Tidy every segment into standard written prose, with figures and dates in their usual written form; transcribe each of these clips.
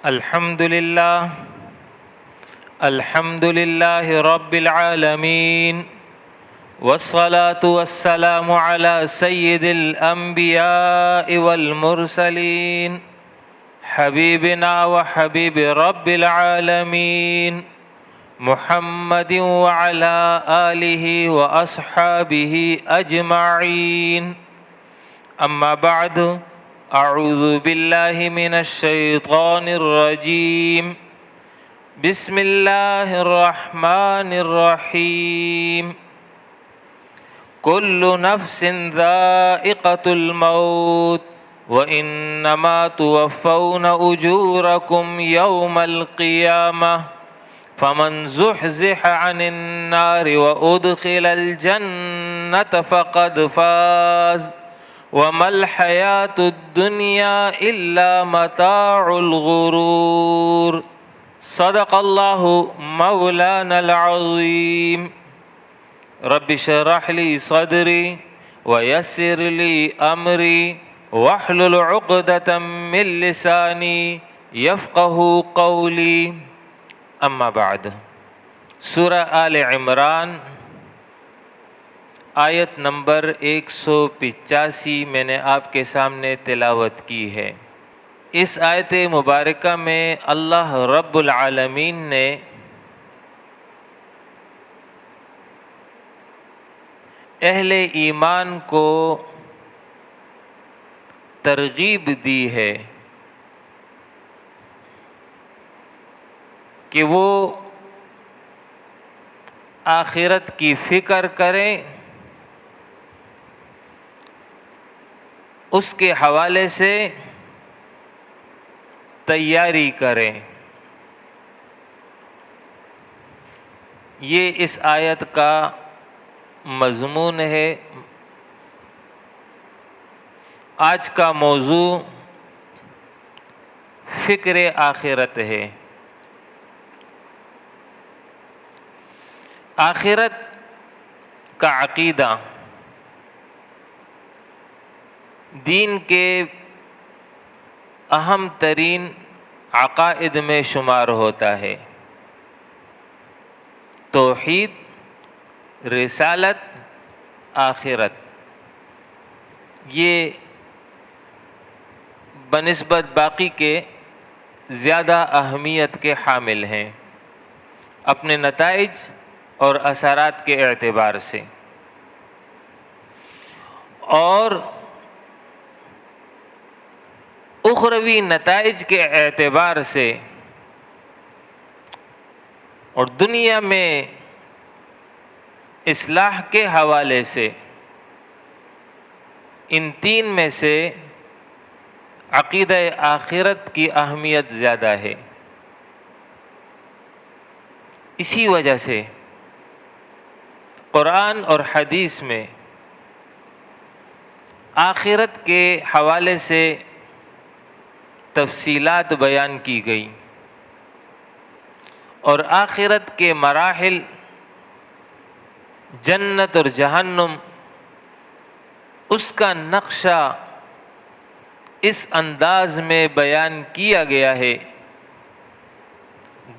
الحمد لله رب العالمين، والصلاة والسلام على سيد الأنبياء والمرسلين، حبيبنا وحبيب رب العالمين محمد وعلى آله وأصحابه أجمعين. أما بعد، أعوذ بالله من الشيطان الرجيم. بسم الله الرحمن الرحيم. كل نفس ذائقة الموت وإنما توفون أجوركم يوم القيامة فمن زحزح عن النار وأدخل الجنة فقد فاز وما الحياة الدنيا إلا متاع الغرور. صدق الله مولانا العظيم. رب اشرح لي صدري ويسر لي أمري واحلل عقدة من لساني يفقه قولي. اما بعد، سورہ آل عمران آیت نمبر 185 میں نے آپ کے سامنے تلاوت کی ہے۔ اس آیت مبارکہ میں اللہ رب العالمین نے اہل ایمان کو ترغیب دی ہے کہ وہ آخرت کی فکر کریں، اس کے حوالے سے تیاری کریں۔ یہ اس آیت کا مضمون ہے۔ آج کا موضوع فکر آخرت ہے۔ آخرت کا عقیدہ دین کے اہم ترین عقائد میں شمار ہوتا ہے۔ توحید، رسالت، آخرت، یہ بنسبت باقی کے زیادہ اہمیت کے حامل ہیں اپنے نتائج اور اثرات کے اعتبار سے، اور اخروی نتائج کے اعتبار سے، اور دنیا میں اصلاح کے حوالے سے۔ ان تین میں سے عقیدہ آخرت کی اہمیت زیادہ ہے۔ اسی وجہ سے قرآن اور حدیث میں آخرت کے حوالے سے تفصیلات بیان کی گئی، اور آخرت کے مراحل، جنت اور جہنم، اس کا نقشہ اس انداز میں بیان کیا گیا ہے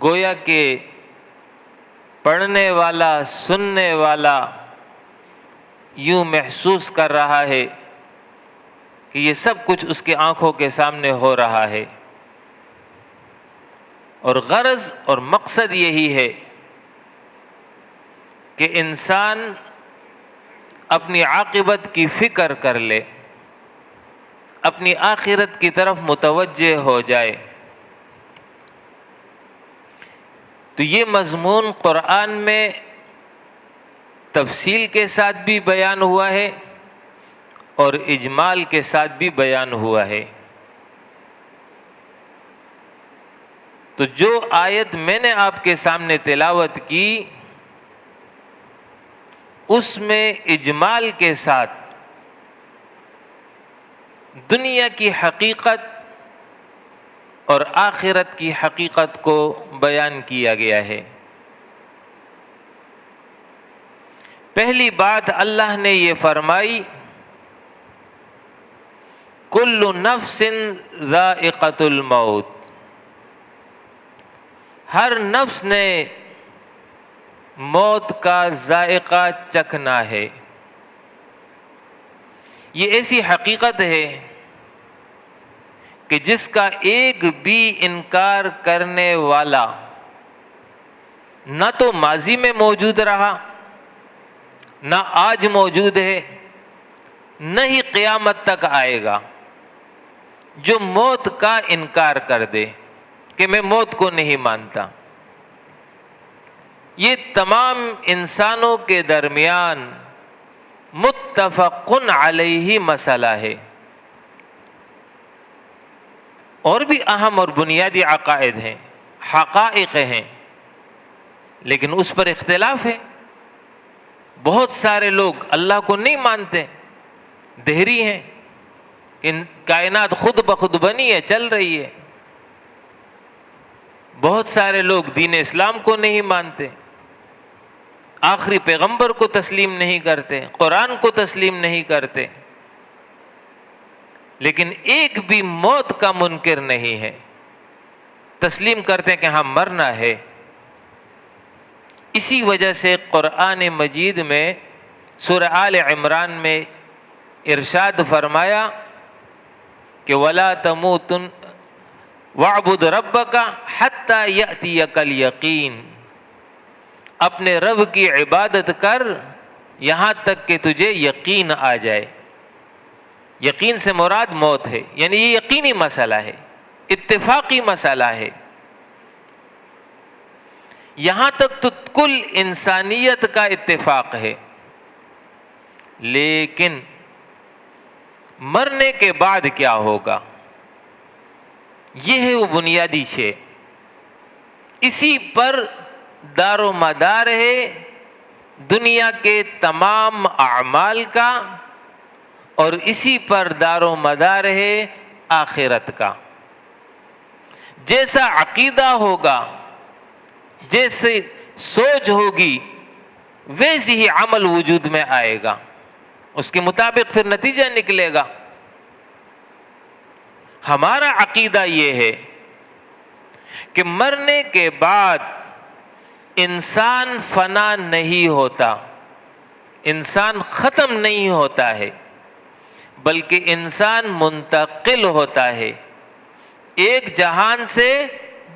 گویا کہ پڑھنے والا، سننے والا یوں محسوس کر رہا ہے کہ یہ سب کچھ اس کے آنکھوں کے سامنے ہو رہا ہے، اور غرض اور مقصد یہی ہے کہ انسان اپنی عاقبت کی فکر کر لے، اپنی آخرت کی طرف متوجہ ہو جائے۔ تو یہ مضمون قرآن میں تفصیل کے ساتھ بھی بیان ہوا ہے اور اجمال کے ساتھ بھی بیان ہوا ہے۔ تو جو آیت میں نے آپ کے سامنے تلاوت کی، اس میں اجمال کے ساتھ دنیا کی حقیقت اور آخرت کی حقیقت کو بیان کیا گیا ہے۔ پہلی بات اللہ نے یہ فرمائی، کل نفس ذائقۃ الموت، ہر نفس نے موت کا ذائقہ چکھنا ہے۔ یہ ایسی حقیقت ہے کہ جس کا ایک بھی انکار کرنے والا نہ تو ماضی میں موجود رہا، نہ آج موجود ہے، نہ ہی قیامت تک آئے گا، جو موت کا انکار کر دے کہ میں موت کو نہیں مانتا۔ یہ تمام انسانوں کے درمیان متفق علیہ مسئلہ ہے۔ اور بھی اہم اور بنیادی عقائد ہیں، حقائق ہیں، لیکن اس پر اختلاف ہے۔ بہت سارے لوگ اللہ کو نہیں مانتے، دہری ہیں کہ کائنات خود بخود بنی ہے، چل رہی ہے۔ بہت سارے لوگ دین اسلام کو نہیں مانتے، آخری پیغمبر کو تسلیم نہیں کرتے، قرآن کو تسلیم نہیں کرتے، لیکن ایک بھی موت کا منکر نہیں ہے، تسلیم کرتے ہیں کہ ہاں مرنا ہے۔ اسی وجہ سے قرآن مجید میں سورہ آل عمران میں ارشاد فرمایا کہ وَلَا تَمُوتُنَّ وَاعْبُدْ رَبَّكَ حَتَّى يَأْتِيَكَ الْيَقِينُ، اپنے رب کی عبادت کر یہاں تک کہ تجھے یقین آ جائے۔ یقین سے مراد موت ہے، یعنی یہ یقینی مسئلہ ہے، اتفاقی مسئلہ ہے۔ یہاں تک تو کل انسانیت کا اتفاق ہے، لیکن مرنے کے بعد کیا ہوگا، یہ ہے وہ بنیادی شے۔ اسی پر دار و مدار ہے دنیا کے تمام اعمال کا، اور اسی پر دار و مدار ہے آخرت کا۔ جیسا عقیدہ ہوگا، جیسے سوچ ہوگی، ویسی ہی عمل وجود میں آئے گا، اس کے مطابق پھر نتیجہ نکلے گا۔ ہمارا عقیدہ یہ ہے کہ مرنے کے بعد انسان فنا نہیں ہوتا، انسان ختم نہیں ہوتا ہے، بلکہ انسان منتقل ہوتا ہے ایک جہان سے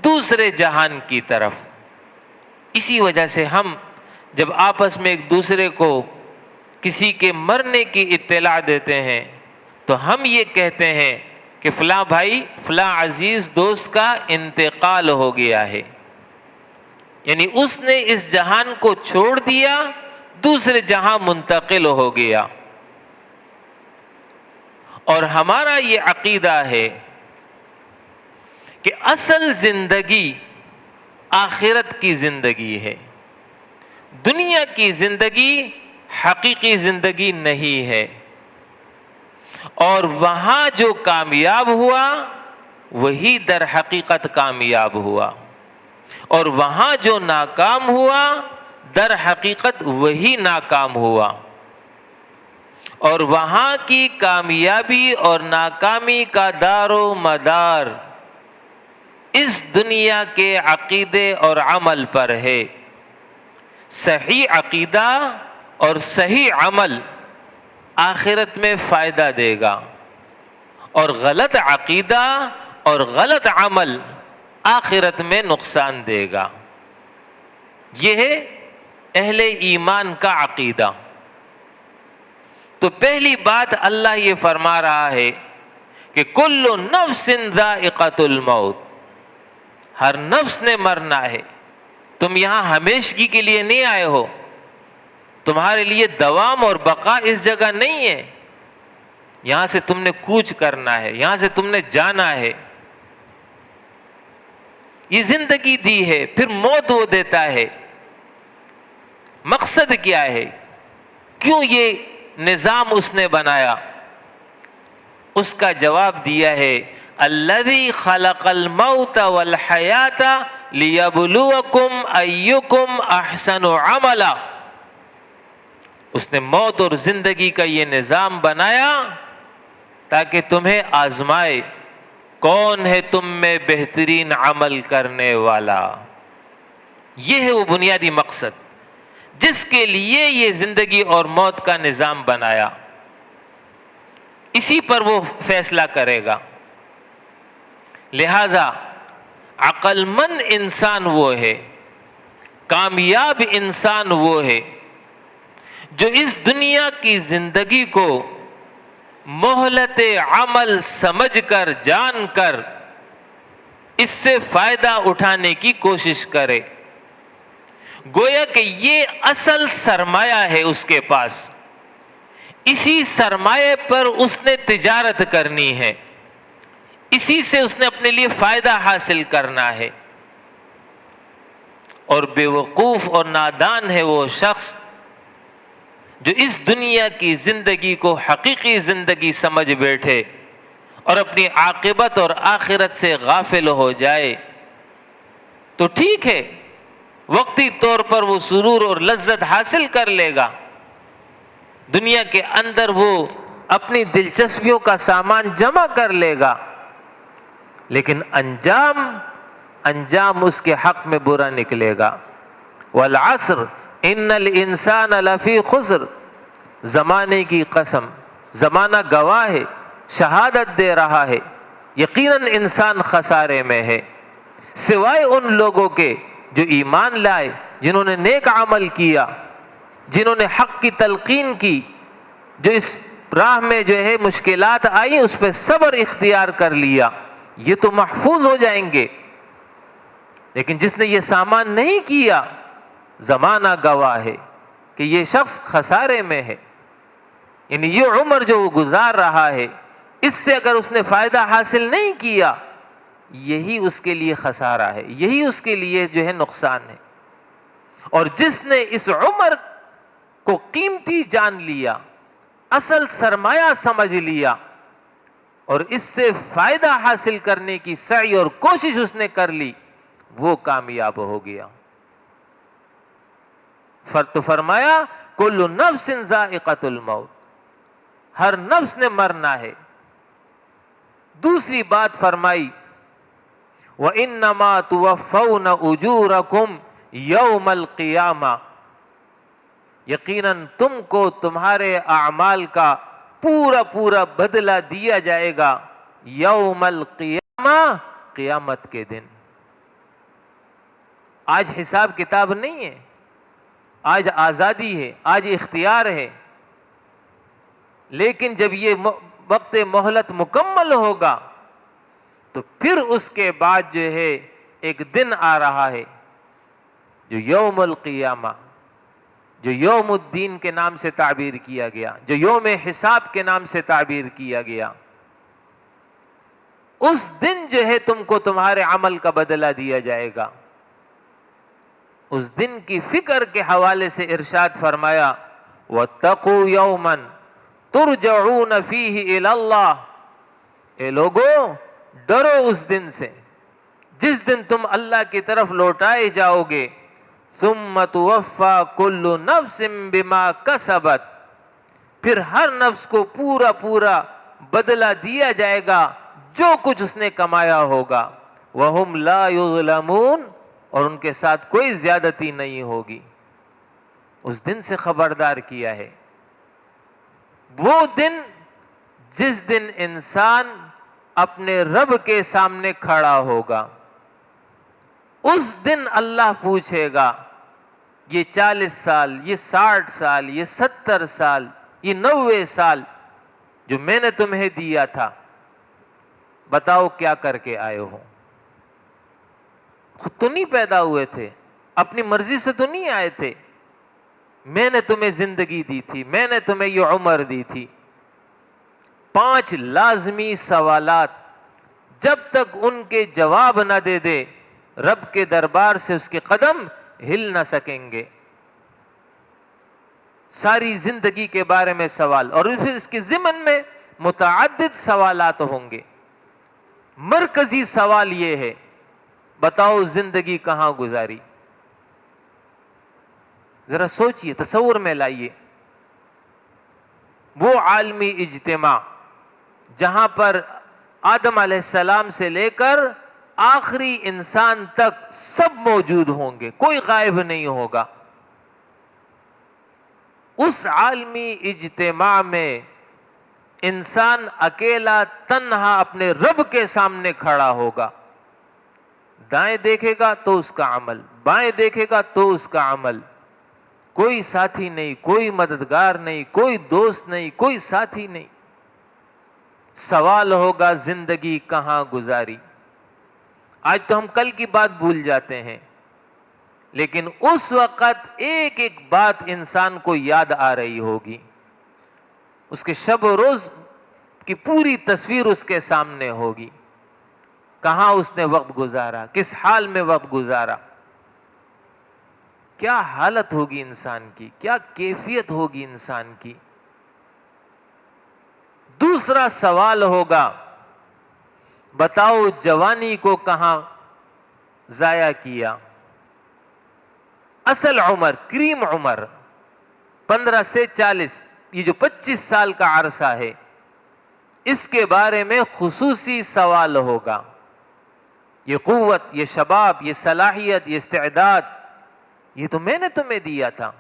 دوسرے جہان کی طرف۔ اسی وجہ سے ہم جب آپس میں ایک دوسرے کو کسی کے مرنے کی اطلاع دیتے ہیں تو ہم یہ کہتے ہیں کہ فلاں بھائی، فلاں عزیز دوست کا انتقال ہو گیا ہے، یعنی اس نے اس جہان کو چھوڑ دیا، دوسرے جہاں منتقل ہو گیا۔ اور ہمارا یہ عقیدہ ہے کہ اصل زندگی آخرت کی زندگی ہے، دنیا کی زندگی حقیقی زندگی نہیں ہے، اور وہاں جو کامیاب ہوا وہی در حقیقت کامیاب ہوا، اور وہاں جو ناکام ہوا در حقیقت وہی ناکام ہوا، اور وہاں کی کامیابی اور ناکامی کا دار و مدار اس دنیا کے عقیدے اور عمل پر ہے۔ صحیح عقیدہ اور صحیح عمل آخرت میں فائدہ دے گا، اور غلط عقیدہ اور غلط عمل آخرت میں نقصان دے گا۔ یہ ہے اہل ایمان کا عقیدہ۔ تو پہلی بات اللہ یہ فرما رہا ہے کہ کل نفس ذائقۃ الموت، ہر نفس نے مرنا ہے۔ تم یہاں ہمیشگی کے لیے نہیں آئے ہو، تمہارے لیے دوام اور بقا اس جگہ نہیں ہے، یہاں سے تم نے کوچ کرنا ہے، یہاں سے تم نے جانا ہے۔ یہ زندگی دی ہے، پھر موت وہ دیتا ہے۔ مقصد کیا ہے؟ کیوں یہ نظام اس نے بنایا؟ اس کا جواب دیا ہے الذی خلق الموت والحیات لیبلوکم ایکم احسن عملا۔ اس نے موت اور زندگی کا یہ نظام بنایا تاکہ تمہیں آزمائے کون ہے تم میں بہترین عمل کرنے والا۔ یہ ہے وہ بنیادی مقصد جس کے لیے یہ زندگی اور موت کا نظام بنایا، اسی پر وہ فیصلہ کرے گا۔ لہذا عقل مند انسان وہ ہے، کامیاب انسان وہ ہے جو اس دنیا کی زندگی کو مہلت عمل سمجھ کر، جان کر اس سے فائدہ اٹھانے کی کوشش کرے۔ گویا کہ یہ اصل سرمایہ ہے اس کے پاس، اسی سرمایہ پر اس نے تجارت کرنی ہے، اسی سے اس نے اپنے لیے فائدہ حاصل کرنا ہے۔ اور بے وقوف اور نادان ہے وہ شخص جو اس دنیا کی زندگی کو حقیقی زندگی سمجھ بیٹھے اور اپنی عاقبت اور آخرت سے غافل ہو جائے۔ تو ٹھیک ہے، وقتی طور پر وہ سرور اور لذت حاصل کر لے گا، دنیا کے اندر وہ اپنی دلچسپیوں کا سامان جمع کر لے گا، لیکن انجام اس کے حق میں برا نکلے گا۔ والعصر ان الانسان لفی خسر، زمانے کی قسم، زمانہ گواہ ہے، شہادت دے رہا ہے، یقیناً انسان خسارے میں ہے، سوائے ان لوگوں کے جو ایمان لائے، جنہوں نے نیک عمل کیا، جنہوں نے حق کی تلقین کی، جو اس راہ میں جو ہے مشکلات آئی اس پہ صبر اختیار کر لیا، یہ تو محفوظ ہو جائیں گے۔ لیکن جس نے یہ سامان نہیں کیا، زمانہ گواہ ہے کہ یہ شخص خسارے میں ہے۔ یعنی یہ عمر جو وہ گزار رہا ہے، اس سے اگر اس نے فائدہ حاصل نہیں کیا، یہی اس کے لیے خسارہ ہے، یہی اس کے لیے جو ہے نقصان ہے۔ اور جس نے اس عمر کو قیمتی جان لیا، اصل سرمایہ سمجھ لیا، اور اس سے فائدہ حاصل کرنے کی سعی اور کوشش اس نے کر لی، وہ کامیاب ہو گیا۔ تو فرمایا کل نفس ذائقۃ الموت، ہر نفس نے مرنا ہے۔ دوسری بات فرمائی وَإِنَّمَا تُوَفَّوْنَ أُجُورَكُمْ يَوْمَ الْقِيَامَةِ، یقیناً تم کو تمہارے اعمال کا پورا بدلہ دیا جائے گا یوم القیامہ، قیامت کے دن۔ آج حساب کتاب نہیں ہے، آج آزادی ہے، آج اختیار ہے، لیکن جب یہ وقت مہلت مکمل ہوگا تو پھر اس کے بعد جو ہے ایک دن آ رہا ہے جو یوم القیامہ، جو یوم الدین کے نام سے تعبیر کیا گیا، جو یوم حساب کے نام سے تعبیر کیا گیا۔ اس دن جو ہے تم کو تمہارے عمل کا بدلہ دیا جائے گا۔ اس دن کی فکر کے حوالے سے ارشاد فرمایا وَاتَّقُوا يَوْمًا تُرْجَعُونَ فِيهِ إِلَى اللَّهِ، اے لوگو ڈرو اس دن سے جس دن تم اللہ کی طرف لوٹائے جاؤ گے، ثُمَّ تُوَفَّى كُلُّ نَفْسٍ بِمَا كَسَبَتْ، پھر ہر نفس کو پورا بدلہ دیا جائے گا جو کچھ اس نے کمایا ہوگا، وَهُمْ لَا يُظْلَمُونَ، اور ان کے ساتھ کوئی زیادتی نہیں ہوگی۔ اس دن سے خبردار کیا ہے، وہ دن جس دن انسان اپنے رب کے سامنے کھڑا ہوگا، اس دن اللہ پوچھے گا یہ 40 سال، یہ 60 سال، یہ 70 سال، یہ 90 سال جو میں نے تمہیں دیا تھا، بتاؤ کیا کر کے آئے ہو؟ خود تو نہیں پیدا ہوئے تھے، اپنی مرضی سے تو نہیں آئے تھے، میں نے تمہیں زندگی دی تھی، میں نے تمہیں یہ عمر دی تھی۔ 5 لازمی سوالات جب تک ان کے جواب نہ دے دے، رب کے دربار سے اس کے قدم ہل نہ سکیں گے۔ ساری زندگی کے بارے میں سوال، اور پھر اس کے ضمن میں متعدد سوالات ہوں گے۔ مرکزی سوال یہ ہے، بتاؤ زندگی کہاں گزاری؟ ذرا سوچئے، تصور میں لائیے، وہ عالمی اجتماع جہاں پر آدم علیہ السلام سے لے کر آخری انسان تک سب موجود ہوں گے، کوئی غائب نہیں ہوگا۔ اس عالمی اجتماع میں انسان اکیلا تنہا اپنے رب کے سامنے کھڑا ہوگا، دائیں دیکھے گا تو اس کا عمل، بائیں دیکھے گا تو اس کا عمل، کوئی ساتھی نہیں، کوئی مددگار نہیں، کوئی دوست نہیں، کوئی ساتھی نہیں۔ سوال ہوگا زندگی کہاں گزاری۔ آج تو ہم کل کی بات بھول جاتے ہیں، لیکن اس وقت ایک ایک بات انسان کو یاد آ رہی ہوگی، اس کے شب و روز کی پوری تصویر اس کے سامنے ہوگی، کہاں اس نے وقت گزارا، کس حال میں وقت گزارا، کیا حالت ہوگی انسان کی، کیا کیفیت ہوگی انسان کی۔ دوسرا سوال ہوگا، بتاؤ جوانی کو کہاں ضائع کیا؟ اصل عمر، کریم عمر 15 سے 40، یہ جو 25 سال کا عرصہ ہے، اس کے بارے میں خصوصی سوال ہوگا۔ یہ قوت، یہ شباب، یہ صلاحیت، یہ استعداد، یہ تو میں نے تمہیں دیا تھا،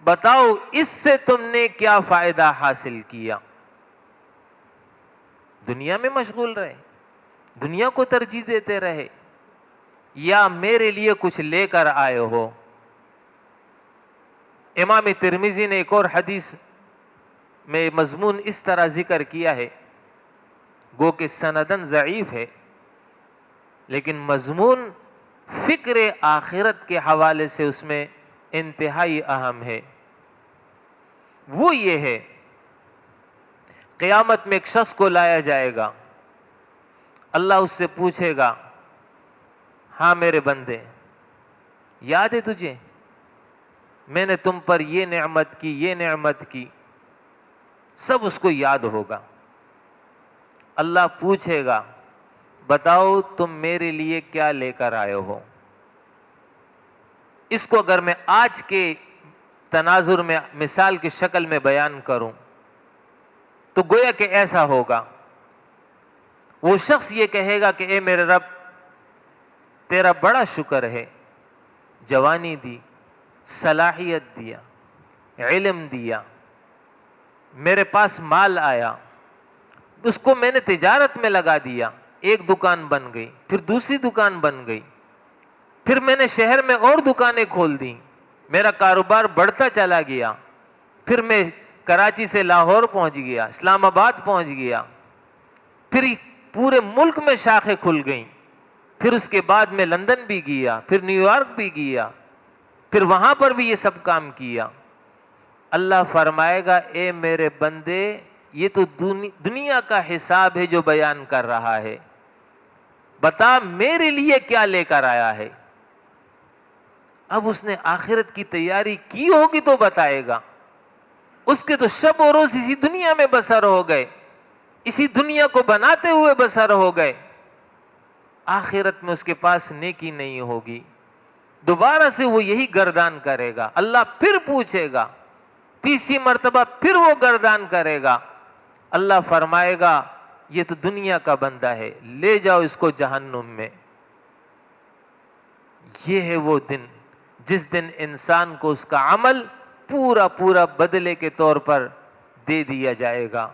بتاؤ اس سے تم نے کیا فائدہ حاصل کیا؟ دنیا میں مشغول رہے، دنیا کو ترجیح دیتے رہے، یا میرے لیے کچھ لے کر آئے ہو؟ امام ترمذی نے ایک اور حدیث میں مضمون اس طرح ذکر کیا ہے، گو کہ سندن ضعیف ہے، لیکن مضمون فکر آخرت کے حوالے سے اس میں انتہائی اہم ہے۔ وہ یہ ہے، قیامت میں ایک شخص کو لایا جائے گا، اللہ اس سے پوچھے گا، ہاں میرے بندے، یاد ہے تجھے میں نے تم پر یہ نعمت کی، یہ نعمت کی؟ سب اس کو یاد ہوگا۔ اللہ پوچھے گا، بتاؤ تم میرے لیے کیا لے کر آئے ہو؟ اس کو اگر میں آج کے تناظر میں مثال کی شکل میں بیان کروں تو گویا کہ ایسا ہوگا، وہ شخص یہ کہے گا کہ اے میرے رب، تیرا بڑا شکر ہے، جوانی دی، صلاحیت دیا، علم دیا، میرے پاس مال آیا، اس کو میں نے تجارت میں لگا دیا، ایک دکان بن گئی، پھر دوسری دکان بن گئی، پھر میں نے شہر میں اور دکانیں کھول دیں، میرا کاروبار بڑھتا چلا گیا، پھر میں کراچی سے لاہور پہنچ گیا، اسلام آباد پہنچ گیا، پھر پورے ملک میں شاخیں کھل گئیں، پھر اس کے بعد میں لندن بھی گیا، پھر نیو یارک بھی گیا، پھر وہاں پر بھی یہ سب کام کیا۔ اللہ فرمائے گا، اے میرے بندے، یہ تو دنیا کا حساب ہے جو بیان کر رہا ہے، بتا میرے لیے کیا لے کر آیا ہے؟ اب اس نے آخرت کی تیاری کی ہوگی تو بتائے گا، اس کے تو شب و روز اسی دنیا میں بسر ہو گئے، اسی دنیا کو بناتے ہوئے بسر ہو گئے، آخرت میں اس کے پاس نیکی نہیں ہوگی، دوبارہ سے وہ یہی گردان کرے گا، اللہ پھر پوچھے گا، تیسری مرتبہ پھر وہ گردان کرے گا، اللہ فرمائے گا یہ تو دنیا کا بندہ ہے، لے جاؤ اس کو جہنم میں۔ یہ ہے وہ دن جس دن انسان کو اس کا عمل پورا پورا بدلے کے طور پر دے دیا جائے گا۔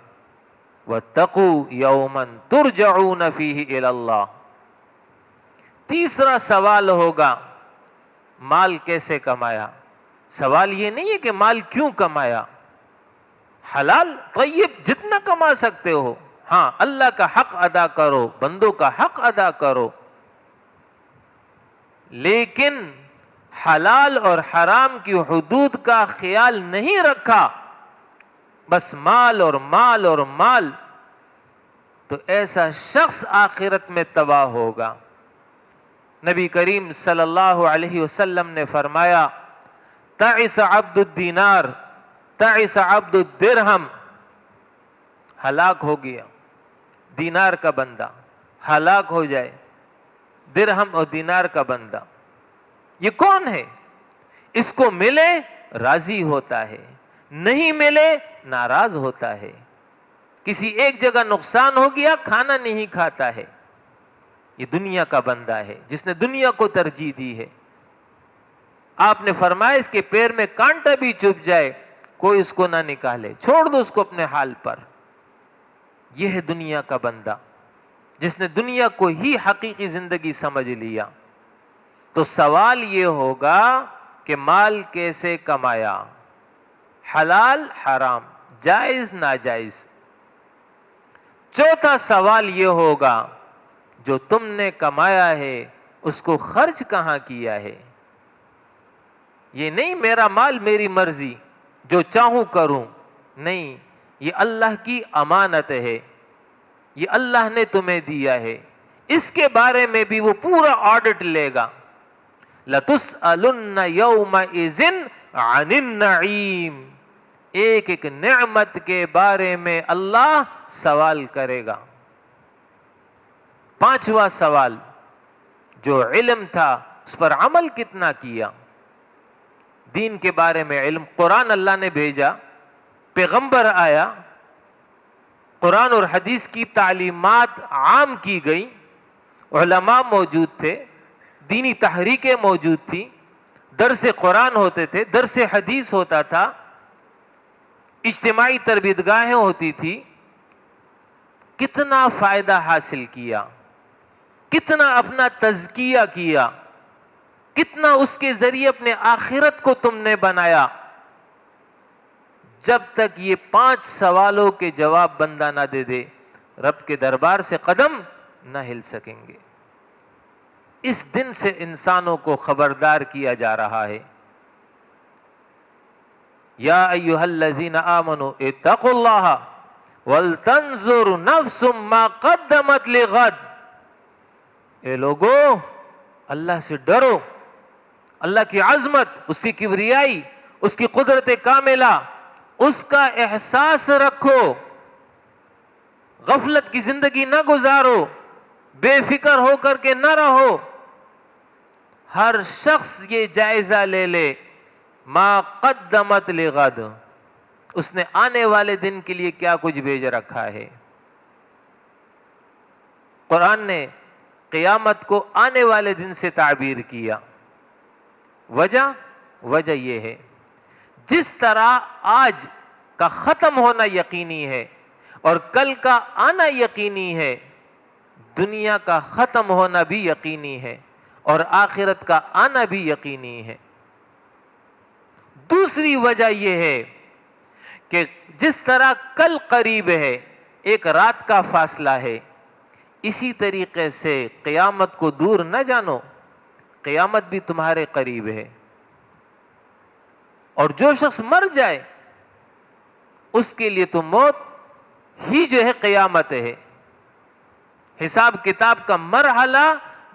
وَاتَّقُوا يَوْمًا تُرْجَعُونَ فِيهِ إِلَى اللَّهِ۔ تیسرا سوال ہوگا، مال کیسے کمایا؟ سوال یہ نہیں ہے کہ مال کیوں کمایا، حلال طیب جتنا کما سکتے ہو، ہاں اللہ کا حق ادا کرو، بندوں کا حق ادا کرو، لیکن حلال اور حرام کی حدود کا خیال نہیں رکھا، بس مال اور مال اور مال، تو ایسا شخص آخرت میں تباہ ہوگا۔ نبی کریم صلی اللہ علیہ وسلم نے فرمایا، تعس عبد الدینار تعس عبد الدرہم، ہلاک ہو گیا دینار کا بندہ، ہلاک ہو جائے درہم اور دینار کا بندہ۔ یہ کون ہے؟ اس کو ملے راضی ہوتا ہے، نہیں ملے ناراض ہوتا ہے، کسی ایک جگہ نقصان ہو گیا کھانا نہیں کھاتا ہے، یہ دنیا کا بندہ ہے جس نے دنیا کو ترجیح دی ہے. آپ نے فرمایا اس کے پیر میں کانٹا بھی چبھ جائے کوئی اس کو نہ نکالے, چھوڑ دو اس کو اپنے حال پر. یہ ہے دنیا کا بندہ جس نے دنیا کو ہی حقیقی زندگی سمجھ لیا. تو سوال یہ ہوگا کہ مال کیسے کمایا, حلال حرام, جائز ناجائز. چوتھا سوال یہ ہوگا جو تم نے کمایا ہے اس کو خرچ کہاں کیا ہے. یہ نہیں میرا مال میری مرضی جو چاہوں کروں, نہیں, یہ اللہ کی امانت ہے, یہ اللہ نے تمہیں دیا ہے, اس کے بارے میں بھی وہ پورا آڈٹ لے گا. لَتُسْأَلُنَّ يَوْمَئِذٍ عَنِ النَّعِيمِ, ایک ایک نعمت کے بارے میں اللہ سوال کرے گا. پانچواں سوال, جو علم تھا اس پر عمل کتنا کیا. دین کے بارے میں علم, قرآن اللہ نے بھیجا, پیغمبر آیا, قرآن اور حدیث کی تعلیمات عام کی گئی, علماء موجود تھے, دینی تحریکیں موجود تھیں, درس قرآن ہوتے تھے, درس حدیث ہوتا تھا, اجتماعی تربیت گاہیں ہوتی تھی. کتنا فائدہ حاصل کیا, کتنا اپنا تزکیہ کیا, کتنا اس کے ذریعے اپنے آخرت کو تم نے بنایا. جب تک یہ 5 سوالوں کے جواب بندہ نہ دے دے رب کے دربار سے قدم نہ ہل سکیں گے. اس دن سے انسانوں کو خبردار کیا جا رہا ہے. یا ایھا الذین آمنوا اتقوا اللہ ولتنظر نفس ما قدمت لغد. اے لوگو, اللہ سے ڈرو, اللہ کی عظمت, اس کی کبریائی, اس کی قدرت کاملہ, اس کا احساس رکھو. غفلت کی زندگی نہ گزارو, بے فکر ہو کر کے نہ رہو. ہر شخص یہ جائزہ لے لے ما قدمت لغد, اس نے آنے والے دن کے لیے کیا کچھ بھیج رکھا ہے. قرآن نے قیامت کو آنے والے دن سے تعبیر کیا. وجہ یہ ہے, جس طرح آج کا ختم ہونا یقینی ہے اور کل کا آنا یقینی ہے, دنیا کا ختم ہونا بھی یقینی ہے اور آخرت کا آنا بھی یقینی ہے. دوسری وجہ یہ ہے کہ جس طرح کل قریب ہے, ایک رات کا فاصلہ ہے, اسی طریقے سے قیامت کو دور نہ جانو, قیامت بھی تمہارے قریب ہے. اور جو شخص مر جائے اس کے لیے تو موت ہی جو ہے قیامت ہے. حساب کتاب کا مرحلہ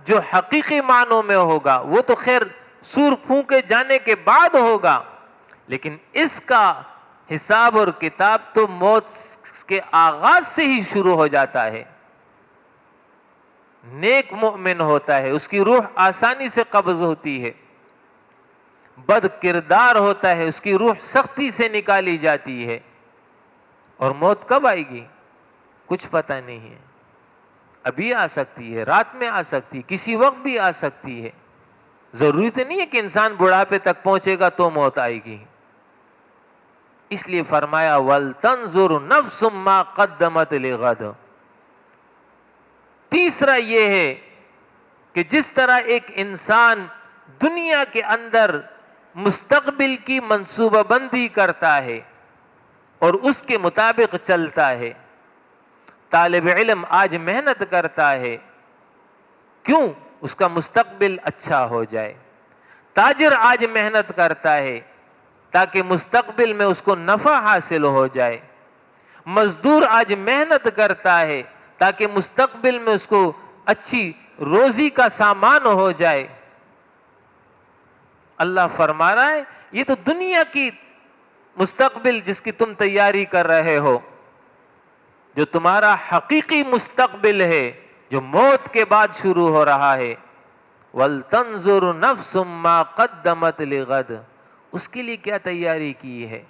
جو حقیقی معنوں میں ہوگا وہ تو خیر سور پھونکے جانے کے بعد ہوگا, لیکن اس کا حساب اور کتاب تو موت کے آغاز سے ہی شروع ہو جاتا ہے. نیک مومن ہوتا ہے, اس کی روح آسانی سے قبض ہوتی ہے. بد کردار ہوتا ہے, اس کی روح سختی سے نکالی جاتی ہے. اور موت کب آئے گی کچھ پتہ نہیں ہے, ابھی آ سکتی ہے, رات میں آ سکتی ہے, کسی وقت بھی آ سکتی ہے. ضروری تو نہیں ہے کہ انسان بڑھاپے تک پہنچے گا تو موت آئے گی. اس لیے فرمایا وَلْتَنْظُرْ نَفْسٌ مَا قَدَّمَتْ لِغَدٍ. تیسرا یہ ہے کہ جس طرح ایک انسان دنیا کے اندر مستقبل کی منصوبہ بندی کرتا ہے اور اس کے مطابق چلتا ہے, طالب علم آج محنت کرتا ہے, کیوں؟ اس کا مستقبل اچھا ہو جائے. تاجر آج محنت کرتا ہے تاکہ مستقبل میں اس کو نفع حاصل ہو جائے. مزدور آج محنت کرتا ہے تاکہ مستقبل میں اس کو اچھی روزی کا سامان ہو جائے. اللہ فرما رہا ہے یہ تو دنیا کی مستقبل جس کی تم تیاری کر رہے ہو, جو تمہارا حقیقی مستقبل ہے جو موت کے بعد شروع ہو رہا ہے. وَلْتَنْظُرْ نَفْسٌ مَا قَدَّمَتْ لِغَدٍ, اس کے لیے کیا تیاری کی ہے.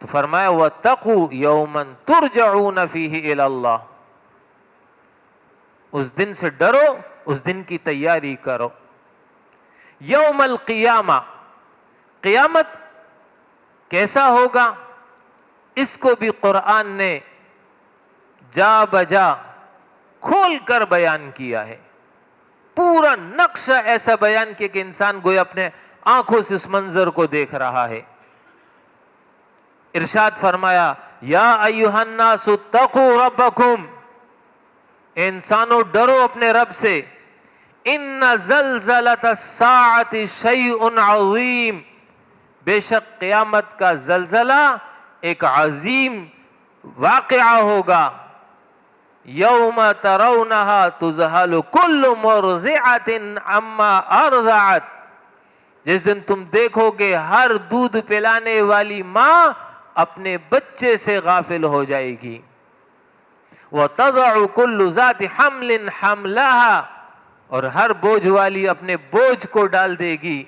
تو فرمایا وَاتَّقُوا يَوْمًا تُرْجَعُونَ فِيهِ إِلَى اللَّهِ. اس دن سے ڈرو, اس دن کی تیاری کرو. یوم القیامہ, قیامت کیسا ہوگا اس کو بھی قرآن نے جا بجا کھول کر بیان کیا ہے. پورا نقشہ ایسا بیان کیا کہ انسان گویا اپنے آنکھوں سے اس منظر کو دیکھ رہا ہے. ارشاد فرمایا یا ایھا الناس اتقوا ربکم, انسانوں ڈرو اپنے رب سے. ان زلزلۃ الساعۃ شیء عظیم, بے شک قیامت کا زلزلہ ایک عظیم واقعہ ہوگا. یوم ترونها تذہل کل مرضعۃ عما ارضعت, جس دن تم دیکھو گے ہر دودھ پلانے والی ماں اپنے بچے سے غافل ہو جائے گی. وَتَضَعُ كُلُّ ذَاتِ حَمْلٍ حَمْلَهَا, اور ہر بوجھ والی اپنے بوجھ کو ڈال دے گی.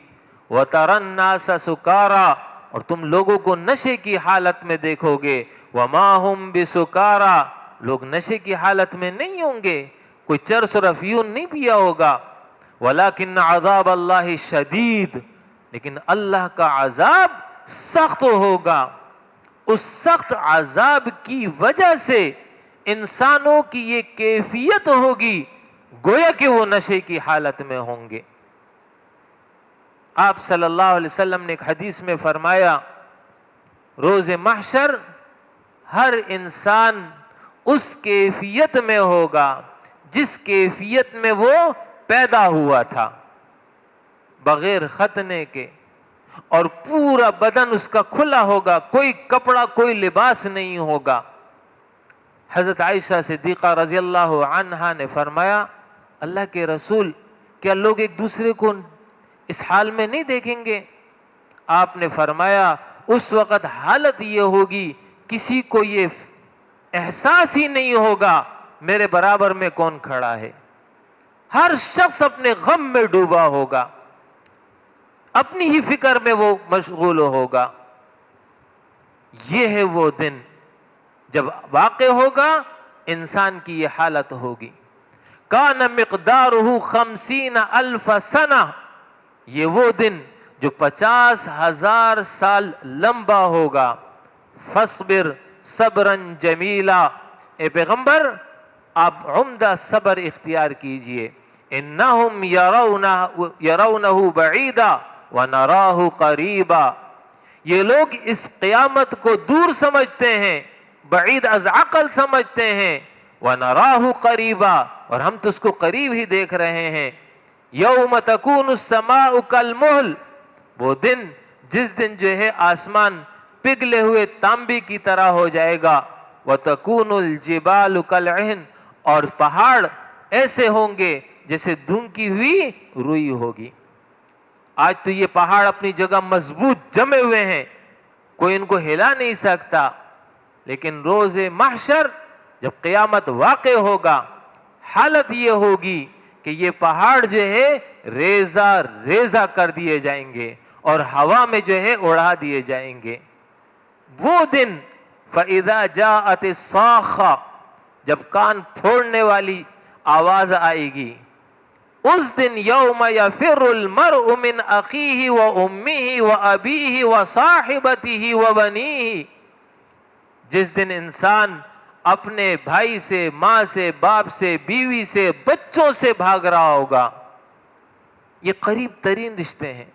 وَتَرَى النَّاسَ سُكَارَى, اور تم لوگوں کو نشے کی حالت میں دیکھو گے. وَمَا هُمْ بِسُكَارَى, لوگ نشے کی حالت میں نہیں ہوں گے, کوئی چرس اور افیون نہیں پیا ہوگا. وَلَكِنَّ عَذَابَ اللَّهِ شَدِيد, لیکن اللہ کا عذاب سخت ہوگا. اس سخت عذاب کی وجہ سے انسانوں کی یہ کیفیت ہوگی گویا کہ وہ نشے کی حالت میں ہوں گے. آپ صلی اللہ علیہ وسلم نے ایک حدیث میں فرمایا روز محشر ہر انسان اس کیفیت میں ہوگا جس کیفیت میں وہ پیدا ہوا تھا, بغیر ختنے کے, اور پورا بدن اس کا کھلا ہوگا, کوئی کپڑا کوئی لباس نہیں ہوگا. حضرت عائشہ صدیقہ رضی اللہ عنہا نے فرمایا اللہ کے رسول, کیا لوگ ایک دوسرے کو اس حال میں نہیں دیکھیں گے؟ آپ نے فرمایا اس وقت حالت یہ ہوگی کسی کو یہ احساس ہی نہیں ہوگا میرے برابر میں کون کھڑا ہے. ہر شخص اپنے غم میں ڈوبا ہوگا, اپنی ہی فکر میں وہ مشغول ہوگا. یہ ہے وہ دن جب واقع ہوگا انسان کی یہ حالت ہوگی. کان مقدارہ 50,000 سنہ, یہ وہ دن جو 50,000 سال لمبا ہوگا. فاصبر صبرا جمیلا, اے پیغمبر آپ عمدہ صبر اختیار کیجئے. انہم یرونہ بعیدا ونراہ قریبا, یہ لوگ اس قیامت کو دور سمجھتے ہیں, بعید از عقل سمجھتے ہیں. وَنَرَاهُ قَرِيبًا, اور ہم تو اس کو قریب ہی دیکھ رہے ہیں. يَوْمَ تَكُونُ السَّمَاءُ كَالْمُهْلِ, وہ دن جس دن جو ہے آسمان پگھلے ہوئے تانبے کی طرح ہو جائے گا. وَتَكُونُ الْجِبَالُ كَالْعِهْنِ, اور پہاڑ ایسے ہوں گے جیسے دھنکی ہوئی روئی ہوگی. آج تو یہ پہاڑ اپنی جگہ مضبوط جمے ہوئے ہیں, کوئی ان کو ہلا نہیں سکتا, لیکن روز محشر جب قیامت واقع ہوگا حالت یہ ہوگی کہ یہ پہاڑ جو ہے ریزہ ریزہ کر دیے جائیں گے اور ہوا میں جو ہے اڑا دیے جائیں گے. وہ دن فَإِذَا جَاءَتِ الصَّاخَّةُ, جب کان پھوڑنے والی آواز آئے گی, اس دن یوم یفر المرء من اخیہ وامہ وابیہ وصاحبتہ وبنیہ, جس دن انسان اپنے بھائی سے, ماں سے, باپ سے, بیوی سے, بچوں سے بھاگ رہا ہوگا. یہ قریب ترین رشتے ہیں,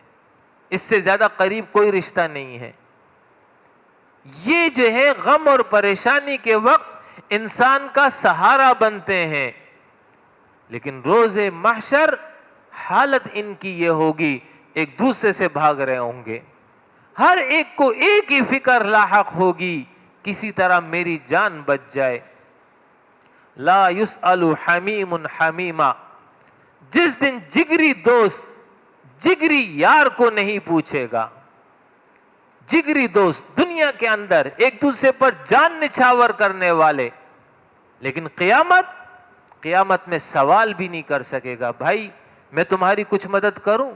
اس سے زیادہ قریب کوئی رشتہ نہیں ہے. یہ جو ہے غم اور پریشانی کے وقت انسان کا سہارا بنتے ہیں, لیکن روز محشر حالت ان کی یہ ہوگی ایک دوسرے سے بھاگ رہے ہوں گے. ہر ایک کو ایک ہی فکر لاحق ہوگی, کسی طرح میری جان بچ جائے. لا یسأل حمیم حمیما, جس دن جگری دوست جگری یار کو نہیں پوچھے گا. جگری دوست دنیا کے اندر ایک دوسرے پر جان نچھاور کرنے والے, لیکن قیامت میں سوال بھی نہیں کر سکے گا, بھائی میں تمہاری کچھ مدد کروں,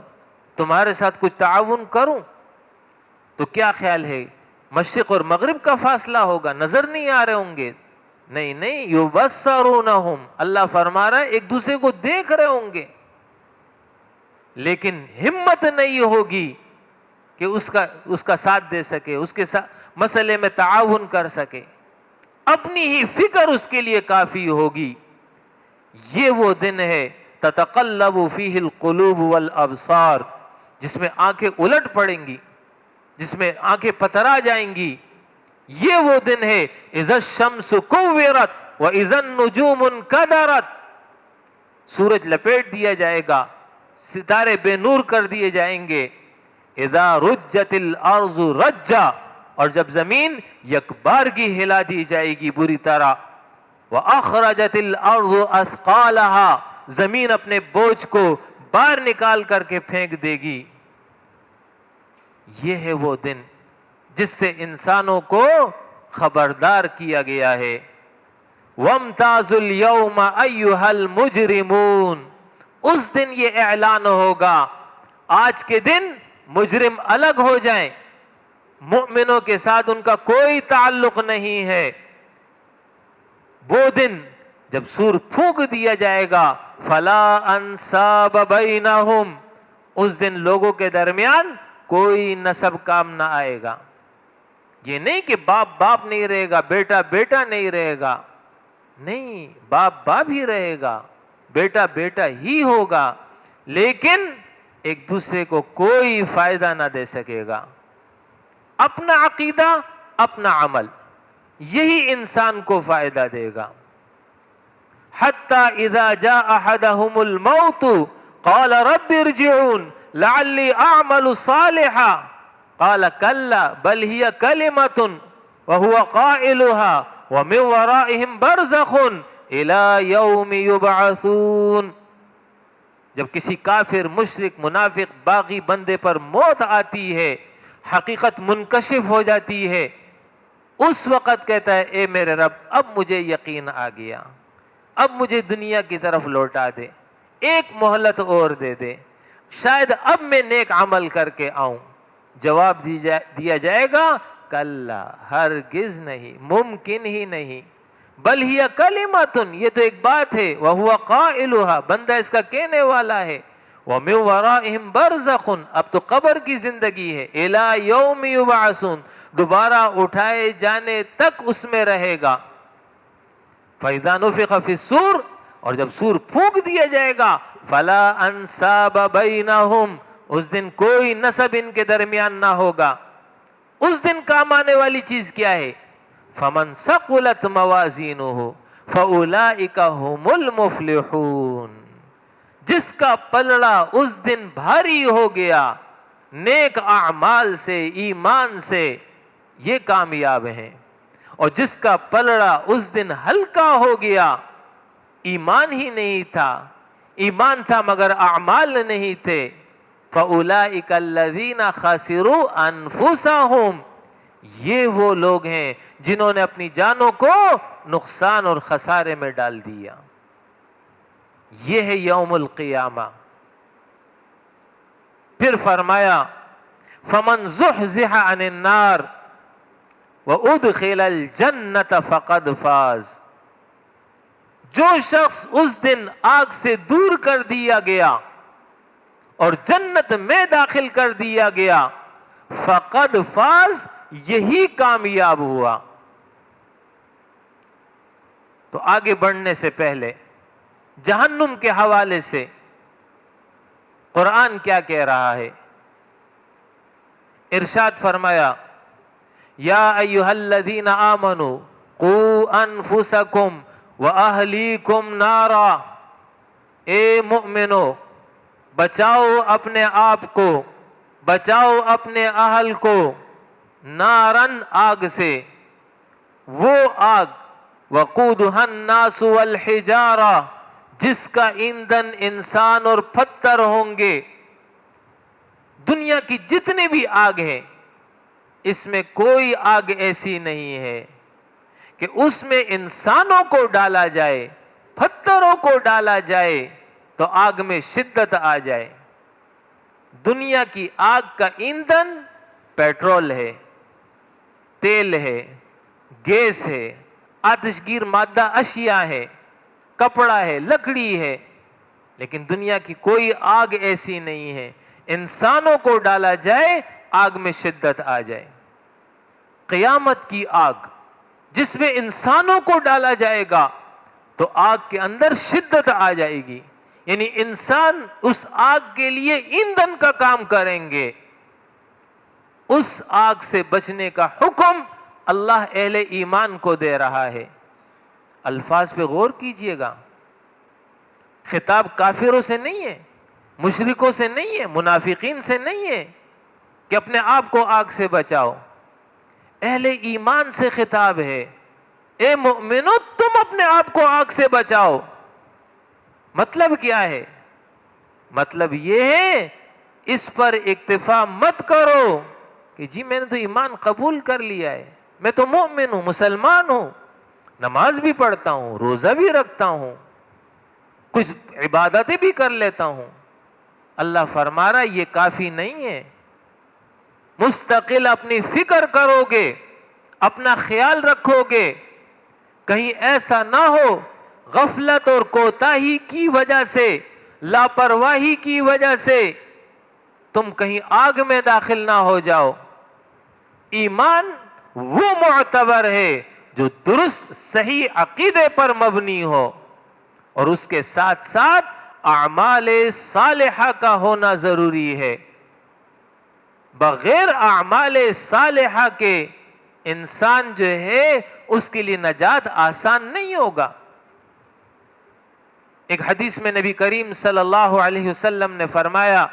تمہارے ساتھ کچھ تعاون کروں, تو کیا خیال ہے مشرق اور مغرب کا فاصلہ ہوگا, نظر نہیں آ رہے ہوں گے, نہیں نہیں، یبصرونہم، اللہ فرما رہا ہے ایک دوسرے کو دیکھ رہے ہوں گے، لیکن ہمت نہیں ہوگی کہ اس کا ساتھ دے سکے، اس کے ساتھ مسئلے میں تعاون کر سکے، اپنی ہی فکر اس کے لیے کافی ہوگی۔ یہ وہ دن ہے تتقلب فیہ القلوب والابصار، جس میں آنکھیں الٹ پڑیں گی، جس میں آنکھیں پترا جائیں گی۔ یہ وہ دن ہے اذا الشمس کورت واذا النجوم انکدرت، سورج لپیٹ دیا جائے گا، ستارے بے نور کر دیے جائیں گے۔ اذا رجت الارض رجا، اور جب زمین یکبارگی ہلا دی جائے گی بری طرح۔ واخرجت الارض اثقالها، زمین اپنے بوجھ کو باہر نکال کر کے پھینک دے گی۔ یہ ہے وہ دن جس سے انسانوں کو خبردار کیا گیا ہے۔ وَامْتَازُوا الْيَوْمَ أَيُّهَا الْمُجْرِمُونَ، اس دن یہ اعلان ہوگا، آج کے دن مجرم الگ ہو جائیں، مؤمنوں کے ساتھ ان کا کوئی تعلق نہیں ہے۔ وہ دن جب سور پھونک دیا جائے گا، فَلَا أَنْسَابَ بَيْنَهُمْ، اس دن لوگوں کے درمیان کوئی نسب کام نہ آئے گا۔ یہ نہیں کہ باپ باپ نہیں رہے گا، بیٹا بیٹا نہیں رہے گا، نہیں، باپ باپ ہی رہے گا، بیٹا بیٹا ہی ہوگا، لیکن ایک دوسرے کو کوئی فائدہ نہ دے سکے گا۔ اپنا عقیدہ، اپنا عمل، یہی انسان کو فائدہ دے گا۔ حَتَّى إِذَا جَاءَ أَحَدَهُمُ الْمَوْتُ قَالَ رَبِّ ارْجِعُونِ لَعَلِّي أَعْمَلُ صَالِحًا قَالَ كَلَّا بَلْ هِيَ كَلِمَةٌ وَهُوَ قَائِلُهَا وَمِنْ وَرَائِهِمْ بَرْزَخٌ إِلَى يَوْمِ يُبْعَثُونَ، جب کسی کافر، مشرک، منافق، باغی بندے پر موت آتی ہے، حقیقت منکشف ہو جاتی ہے، اس وقت کہتا ہے اے میرے رب اب مجھے یقین آ گیا، اب مجھے دنیا کی طرف لوٹا دے، ایک مہلت اور دے دے، شاید اب میں نیک عمل کر کے آؤں۔ جواب دیا جائے گا کلا، ہرگز نہیں، ممکن ہی نہیں، بل ہی کلمۃ، یہ تو ایک بات ہے، وہو قائلها، بندہ اس کا کہنے والا ہے، ومن ورائہم برزخ، اب تو قبر کی زندگی ہے، الی یوم یبعثون، دوبارہ اٹھائے جانے تک اس میں رہے گا۔ فاذا نفخ فی الصور، اور جب سور پھونک دیا جائے گا، فلا انساب بینہم، اس دن کوئی نسب ان کے درمیان نہ ہوگا۔ اس دن کام آنے والی چیز کیا ہے؟ فمن ثقلت موازینہ فاولئک هم المفلحون، جس کا پلڑا اس دن بھاری ہو گیا نیک اعمال سے، ایمان سے، یہ کامیاب ہیں، اور جس کا پلڑا اس دن ہلکا ہو گیا، ایمان ہی نہیں تھا، ایمان تھا مگر اعمال نہیں تھے، فَأُولَئِكَ الَّذِينَ خَسِرُوا أَنفُسَهُمْ، یہ وہ لوگ ہیں جنہوں نے اپنی جانوں کو نقصان اور خسارے میں ڈال دیا۔ یہ ہے یوم القیامہ۔ پھر فرمایا فَمَنْ زُحْزِحَ عَنِ النَّارِ وَأُدْخِلَ الْجَنَّةَ فَقَدْ فَازَ، جو شخص اس دن آگ سے دور کر دیا گیا اور جنت میں داخل کر دیا گیا، فقد فاز، یہی کامیاب ہوا۔ تو آگے بڑھنے سے پہلے جہنم کے حوالے سے قرآن کیا کہہ رہا ہے؟ ارشاد فرمایا یا ایھا الذین آمنوا قوا انفسکم واہلیکم نارا، اے مومنو بچاؤ اپنے آپ کو، بچاؤ اپنے اہل کو، نارن آگ سے، وہ آگ وقودھا الناس والحجارہ، جس کا ایندھن انسان اور پتھر ہوں گے۔ دنیا کی جتنی بھی آگ ہے، اس میں کوئی آگ ایسی نہیں ہے کہ اس میں انسانوں کو ڈالا جائے، پتھروں کو ڈالا جائے تو آگ میں شدت آ جائے۔ دنیا کی آگ کا ایندھن پیٹرول ہے، تیل ہے، گیس ہے، آتش گیر مادہ اشیاء ہے، کپڑا ہے، لکڑی ہے، لیکن دنیا کی کوئی آگ ایسی نہیں ہے انسانوں کو ڈالا جائے آگ میں شدت آ جائے۔ قیامت کی آگ جس میں انسانوں کو ڈالا جائے گا تو آگ کے اندر شدت آ جائے گی، یعنی انسان اس آگ کے لیے ایندھن کا کام کریں گے۔ اس آگ سے بچنے کا حکم اللہ اہل ایمان کو دے رہا ہے۔ الفاظ پہ غور کیجئے گا، خطاب کافروں سے نہیں ہے، مشرکوں سے نہیں ہے، منافقین سے نہیں ہے کہ اپنے آپ کو آگ سے بچاؤ، اہل ایمان سے خطاب ہے، اے مومنو تم اپنے آپ کو آگ سے بچاؤ۔ مطلب کیا ہے؟ مطلب یہ ہے اس پر اکتفا مت کرو کہ جی میں نے تو ایمان قبول کر لیا ہے، میں تو مومن ہوں، مسلمان ہوں، نماز بھی پڑھتا ہوں، روزہ بھی رکھتا ہوں، کچھ عبادتیں بھی کر لیتا ہوں۔ اللہ فرما رہا یہ کافی نہیں ہے، مستقل اپنی فکر کرو گے، اپنا خیال رکھو گے، کہیں ایسا نہ ہو غفلت اور کوتاہی کی وجہ سے، لاپرواہی کی وجہ سے تم کہیں آگ میں داخل نہ ہو جاؤ۔ ایمان وہ معتبر ہے جو درست صحیح عقیدے پر مبنی ہو، اور اس کے ساتھ ساتھ اعمال صالحہ کا ہونا ضروری ہے۔ بغیر اعمال صالحہ کے انسان جو ہے اس کے لیے نجات آسان نہیں ہوگا۔ ایک حدیث میں نبی کریم صلی اللہ علیہ وسلم نے فرمایا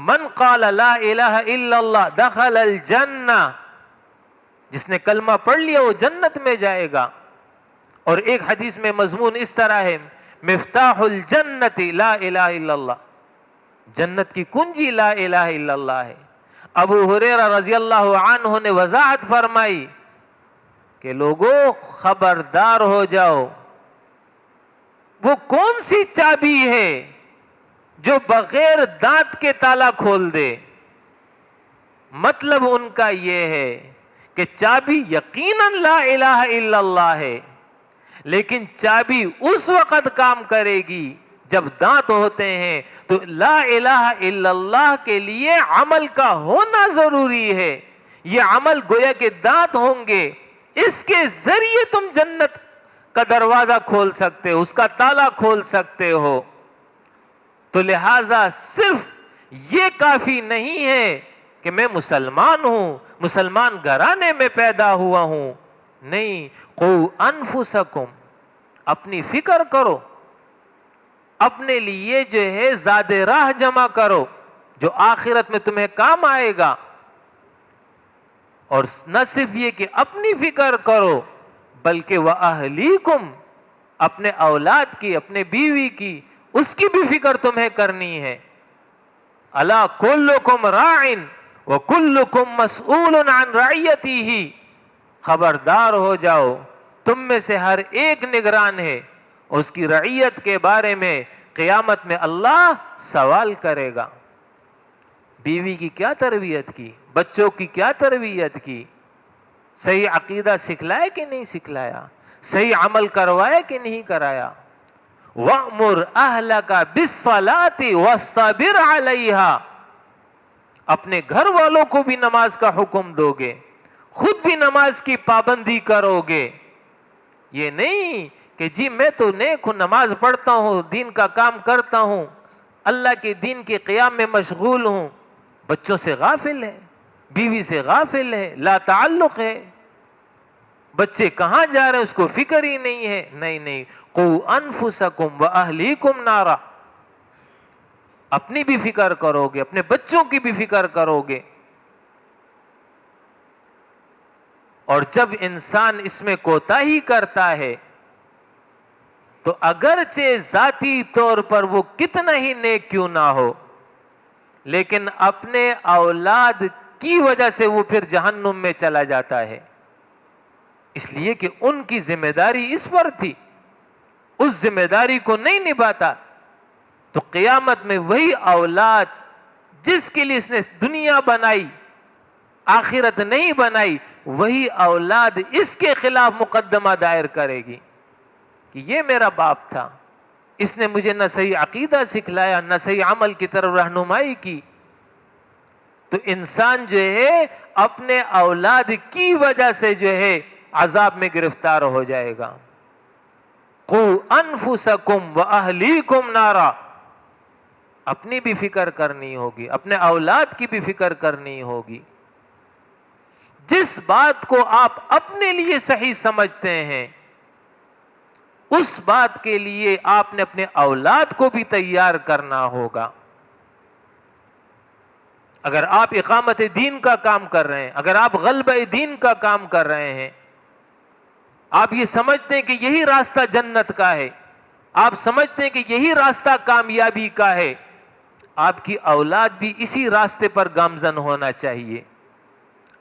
من قال لا الہ الا اللہ دخل الجنہ، جس نے کلمہ پڑھ لیا وہ جنت میں جائے گا۔ اور ایک حدیث میں مضمون اس طرح ہے مفتاح الجنت لا الہ الا اللہ، جنت کی کنجی لا الہ الا اللہ ہے۔ ابو ہریرہ رضی اللہ عنہ نے وضاحت فرمائی کہ لوگوں خبردار ہو جاؤ، وہ کون سی چابی ہے جو بغیر دانت کے تالا کھول دے؟ مطلب ان کا یہ ہے کہ چابی یقیناً لا الہ الا اللہ ہے، لیکن چابی اس وقت کام کرے گی جب دانت ہوتے ہیں، تو لا الہ الا اللہ کے لیے عمل کا ہونا ضروری ہے۔ یہ عمل گویا کہ دانت ہوں گے، اس کے ذریعے تم جنت کا دروازہ کھول سکتے ہو، اس کا تالا کھول سکتے ہو۔ تو لہٰذا صرف یہ کافی نہیں ہے کہ میں مسلمان ہوں، مسلمان گھرانے میں پیدا ہوا ہوں، نہیں، قو انفسکم، اپنی فکر کرو، اپنے لیے جو ہے زاد راہ جمع کرو جو آخرت میں تمہیں کام آئے گا۔ اور نہ صرف یہ کہ اپنی فکر کرو بلکہ وَأَهْلِيكُمْ، اپنے اولاد کی، اپنے بیوی کی، اس کی بھی فکر تمہیں کرنی ہے۔ أَلَا كُلُّكُمْ رَاعٍ وَكُلُّكُمْ مَسْئُولٌ عَنْ رَعِيَّتِهِ، خبردار ہو جاؤ، تم میں سے ہر ایک نگران ہے، اس کی رعیت کے بارے میں قیامت میں اللہ سوال کرے گا۔ بیوی کی کیا تربیت کی، بچوں کی کیا تربیت کی، صحیح عقیدہ سکھلایا کہ نہیں سکھلایا، صحیح عمل کروایا کہ نہیں کرایا۔ وَأْمُرْ أَهْلَكَ بِالصَّلَاةِ وَاسْتَبِرْ عَلَيْهَا، اپنے گھر والوں کو بھی نماز کا حکم دو گے، خود بھی نماز کی پابندی کرو گے۔ یہ نہیں کہ جی میں تو نیک ہوں، نماز پڑھتا ہوں، دین کا کام کرتا ہوں، اللہ کے دین کے قیام میں مشغول ہوں، بچوں سے غافل ہے، بیوی سے غافل ہے، لا تعلق ہے، بچے کہاں جا رہے ہیں اس کو فکر ہی نہیں ہے۔ نہیں نہیں، قو انفسکم واہلیکم نارا، اپنی بھی فکر کرو گے، اپنے بچوں کی بھی فکر کرو گے۔ اور جب انسان اس میں کوتاہی کرتا ہے تو اگرچہ ذاتی طور پر وہ کتنا ہی نیک کیوں نہ ہو، لیکن اپنے اولاد کی وجہ سے وہ پھر جہنم میں چلا جاتا ہے، اس لیے کہ ان کی ذمہ داری اس پر تھی، اس ذمہ داری کو نہیں نبھاتا، تو قیامت میں وہی اولاد جس کے لیے اس نے دنیا بنائی، آخرت نہیں بنائی، وہی اولاد اس کے خلاف مقدمہ دائر کرے گی کہ یہ میرا باپ تھا، اس نے مجھے نہ صحیح عقیدہ سکھلایا، نہ صحیح عمل کی طرف رہنمائی کی۔ تو انسان جو ہے اپنے اولاد کی وجہ سے جو ہے عذاب میں گرفتار ہو جائے گا۔ قُوا أَنفُسَكُمْ وَأَهْلِيكُمْ نَارًا، اپنی بھی فکر کرنی ہوگی، اپنے اولاد کی بھی فکر کرنی ہوگی۔ جس بات کو آپ اپنے لیے صحیح سمجھتے ہیں اس بات کے لیے آپ نے اپنے اولاد کو بھی تیار کرنا ہوگا۔ اگر آپ اقامت دین کا کام کر رہے ہیں، اگر آپ غلبہ دین کا کام کر رہے ہیں، آپ یہ سمجھتے ہیں کہ یہی راستہ جنت کا ہے، آپ سمجھتے ہیں کہ یہی راستہ کامیابی کا ہے، آپ کی اولاد بھی اسی راستے پر گامزن ہونا چاہیے،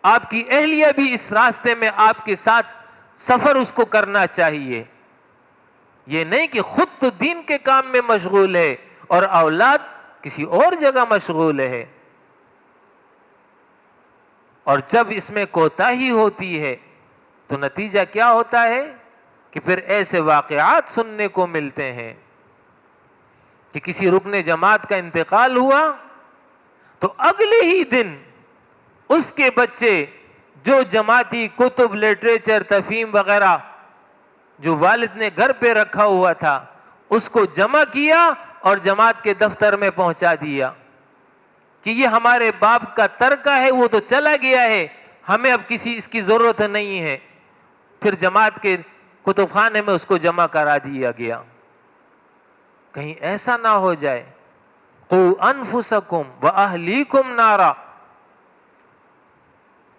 آپ کی اہلیہ بھی اس راستے میں آپ کے ساتھ سفر اس کو کرنا چاہیے۔ یہ نہیں کہ خود تو دین کے کام میں مشغول ہے اور اولاد کسی اور جگہ مشغول ہے، اور جب اس میں کوتاہی ہوتی ہے تو نتیجہ کیا ہوتا ہے کہ پھر ایسے واقعات سننے کو ملتے ہیں کہ کسی رکن جماعت کا انتقال ہوا تو اگلے ہی دن اس کے بچے جو جماعتی کتب، لٹریچر، تفہیم وغیرہ جو والد نے گھر پہ رکھا ہوا تھا اس کو جمع کیا اور جماعت کے دفتر میں پہنچا دیا کہ یہ ہمارے باپ کا ترکہ ہے، وہ تو چلا گیا ہے، ہمیں اب کسی اس کی ضرورت نہیں ہے۔ پھر جماعت کے کتب خانے میں اس کو جمع کرا دیا گیا۔ کہیں ایسا نہ ہو جائے۔ قُوا أَنفُسَكُمْ وَأَهْلِيكُمْ نَارًا،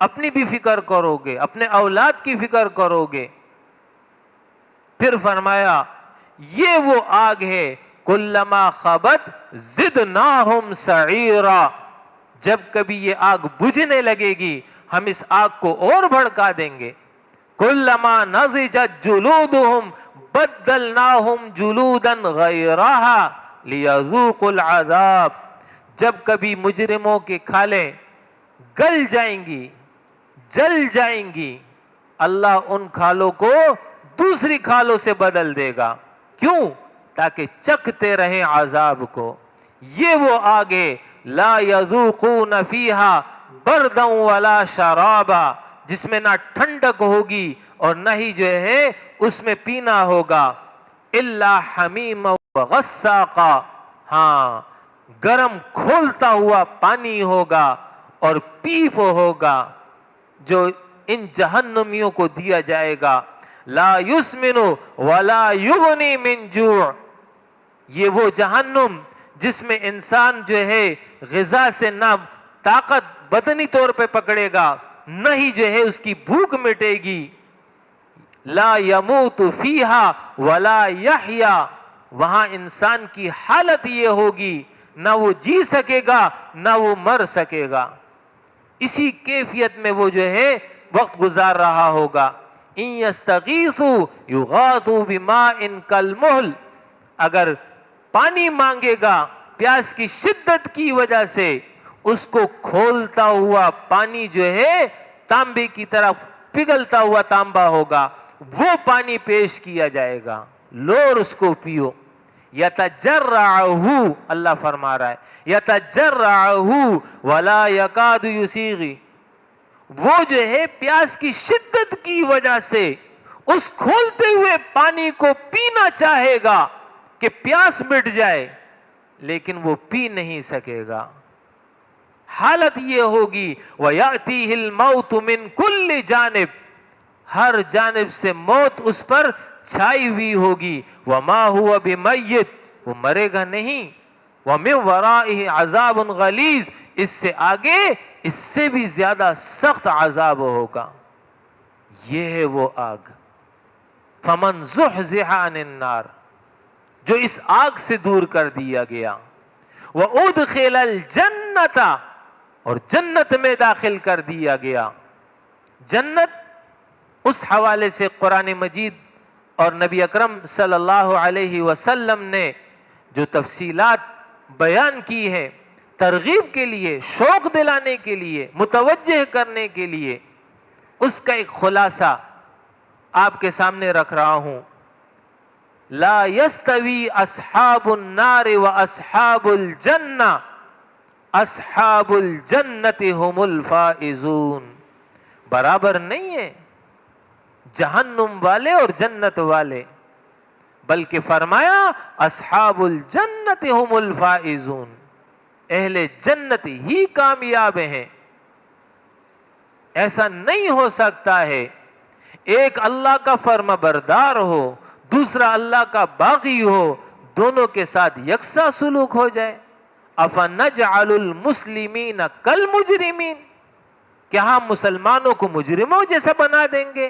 اپنی بھی فکر کرو گے، اپنے اولاد کی فکر کرو گے۔ پھر فرمایا یہ وہ آگ ہے کلما خبت زدناہم سعیرا، جب کبھی یہ آگ بجھنے لگے گی ہم اس آگ کو اور بھڑکا دیں گے۔ کلما نضجت جلودہم بدلناہم جلودا غیرہا لیذوقوا العذاب، جب کبھی مجرموں کی کھالیں گل جائیں گی، جل جائیں گی، اللہ ان کھالوں کو دوسری کھالوں سے بدل دے گا۔ کیوں؟ تاکہ چکھتے رہیں عذاب کو۔ یہ وہ آگے لا یذوقون فیہا بردا ولا شرابا، جس میں نہ ٹھنڈک ہوگی اور نہ ہی جو ہے اس میں پینا ہوگا، الا حمیم وغساقا، ہاں گرم کھولتا ہوا پانی ہوگا اور پیپ ہوگا جو ان جہنمیوں کو دیا جائے گا۔ لا یسمن ولا یغنی من جوع، یہ وہ جہنم جس میں انسان جو ہے غذا سے نہ طاقت بدنی طور پہ پکڑے گا، نہ ہی جو ہے اس کی بھوک مٹے گی۔ لا یموت فیہا ولا یحیا، وہاں انسان کی حالت یہ ہوگی نہ وہ جی سکے گا نہ وہ مر سکے گا، اسی کیفیت میں وہ جو ہے وقت گزار رہا ہوگا۔ ان یستغیثوا یغاثوا بماء کالمہل، اگر پانی مانگے گا پیاس کی شدت کی وجہ سے اس کو کھولتا ہوا پانی جو ہے تانبے کی طرف پگھلتا ہوا تانبا ہوگا، وہ پانی پیش کیا جائے گا، لو اور اس کو پیو۔ یتجرعہ، اللہ فرما رہا ہے یتجرعہ ولا یکاد یسیغ، وہ جو ہے پیاس کی شدت کی وجہ سے اس کھولتے ہوئے پانی کو پینا چاہے گا کہ پیاس مٹ جائے، لیکن وہ پی نہیں سکے گا۔ حالت یہ ہوگی وَيَأْتِيهِ الْمَوْتُ مِنْ كُلِّ جانب، ہر جانب سے موت اس پر چھائی ہوئی ہوگی۔ وَمَا هُوَ بِمَيِّتٍ، وہ مرے گا نہیں۔ وَمِنْ وَرَائِهِ عَذَابٌ غَلِيظٌ، اس سے آگے اس سے بھی زیادہ سخت عذاب ہوگا۔ یہ ہے وہ آگ۔ فَمَنْ زُحْزِحَ عَنِ النَّارِ، جو اس آگ سے دور کر دیا گیا، وَأُدْخِلَ الْجَنَّةَ، اور جنت میں داخل کر دیا گیا۔ جنت اس حوالے سے قرآن مجید اور نبی اکرم صلی اللہ علیہ وسلم نے جو تفصیلات بیان کی ہے ترغیب کے لیے، شوق دلانے کے لیے، متوجہ کرنے کے لیے، اس کا ایک خلاصہ آپ کے سامنے رکھ رہا ہوں. لا یستوی اصحاب النار و اصحاب الجنہ اصحاب الجنت هم الفائزون. برابر نہیں ہے جہنم والے اور جنت والے، بلکہ فرمایا اصحاب الجنت هم الفائزون، اہل جنت ہی کامیاب ہیں. ایسا نہیں ہو سکتا ہے ایک اللہ کا فرما بردار ہو، دوسرا اللہ کا باغی ہو، دونوں کے ساتھ یکساں سلوک ہو جائے. افنجعل المسلمین کالمجرمین، کیا ہم مسلمانوں کو مجرموں جیسا بنا دیں گے؟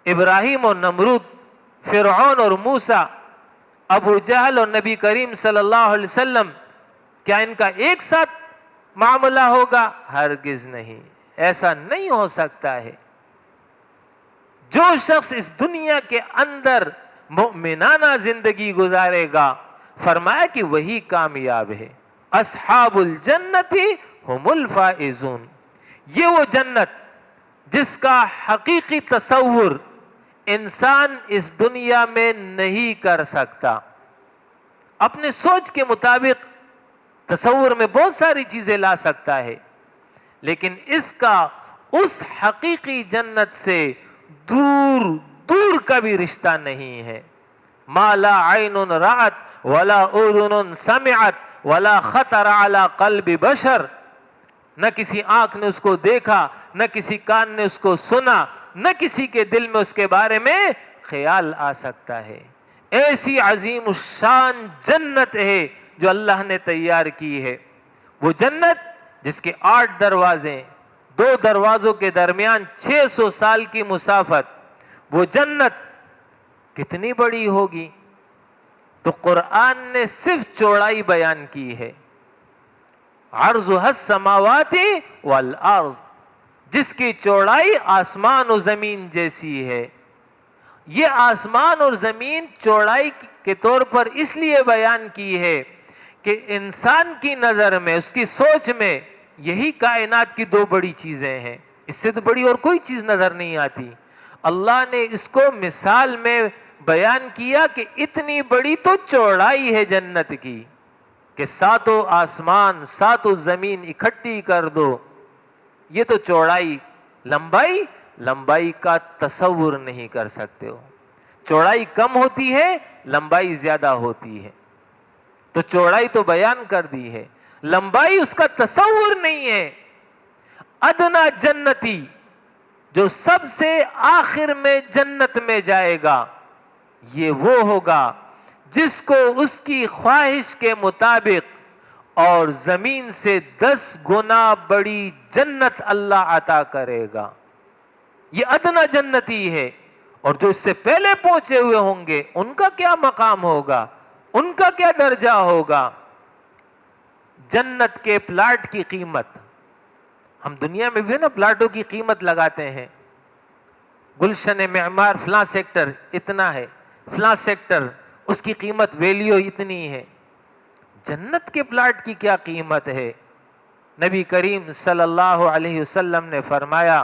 ابراہیم اور نمرود، فرعون اور موسیٰ، ابو جہل اور نبی کریم صلی اللہ علیہ وسلم، کیا ان کا ایک ساتھ معاملہ ہوگا؟ ہرگز نہیں، ایسا نہیں ہو سکتا ہے. جو شخص اس دنیا کے اندر مؤمنانہ زندگی گزارے گا، فرمایا کہ وہی کامیاب ہے. اصحاب الجنت ہم الفائزون، یہ وہ جنت جس کا حقیقی تصور انسان اس دنیا میں نہیں کر سکتا. اپنے سوچ کے مطابق تصور میں بہت ساری چیزیں لا سکتا ہے، لیکن اس کا اس حقیقی جنت سے دور دور کا بھی رشتہ نہیں ہے. ما لا عین رأت ولا اذن سمعت ولا خطر على قلب بشر، نہ کسی آنکھ نے اس کو دیکھا، نہ کسی کان نے اس کو سنا، نہ کسی کے دل میں اس کے بارے میں خیال آ سکتا ہے. ایسی عظیم الشان جنت ہے جو اللہ نے تیار کی ہے. وہ جنت جس کے 8 دروازے، 2 دروازوں کے درمیان 600 سال کی مسافت. وہ جنت کتنی بڑی ہوگی؟ تو قرآن نے صرف چوڑائی بیان کی ہے. عرضها السماوات والارض، جس کی چوڑائی آسمان و زمین جیسی ہے. یہ آسمان اور زمین چوڑائی کے طور پر اس لیے بیان کی ہے کہ انسان کی نظر میں، اس کی سوچ میں یہی کائنات کی 2 بڑی چیزیں ہیں. اس سے تو بڑی اور کوئی چیز نظر نہیں آتی. اللہ نے اس کو مثال میں بیان کیا کہ اتنی بڑی تو چوڑائی ہے جنت کی کہ 7 آسمان 7 زمین اکٹھی کر دو. یہ تو چوڑائی. لمبائی کا تصور نہیں کر سکتے ہو. چوڑائی کم ہوتی ہے، لمبائی زیادہ ہوتی ہے. تو چوڑائی تو بیان کر دی ہے، لمبائی اس کا تصور نہیں ہے. ادنا جنتی، جو سب سے آخر میں جنت میں جائے گا، یہ وہ ہوگا جس کو اس کی خواہش کے مطابق اور زمین سے 10 گنا بڑی جنت اللہ عطا کرے گا. یہ ادنا جنتی ہے. اور جو اس سے پہلے پہنچے ہوئے ہوں گے، ان کا کیا مقام ہوگا، ان کا کیا درجہ ہوگا؟ جنت کے پلاٹ کی قیمت، ہم دنیا میں بھی نا پلاٹوں کی قیمت لگاتے ہیں. گلشن معمار فلاں سیکٹر اتنا ہے، فلاں سیکٹر اس کی قیمت ویلیو اتنی ہے. جنت کے پلاٹ کی کیا قیمت ہے؟ نبی کریم صلی اللہ علیہ وسلم نے فرمایا،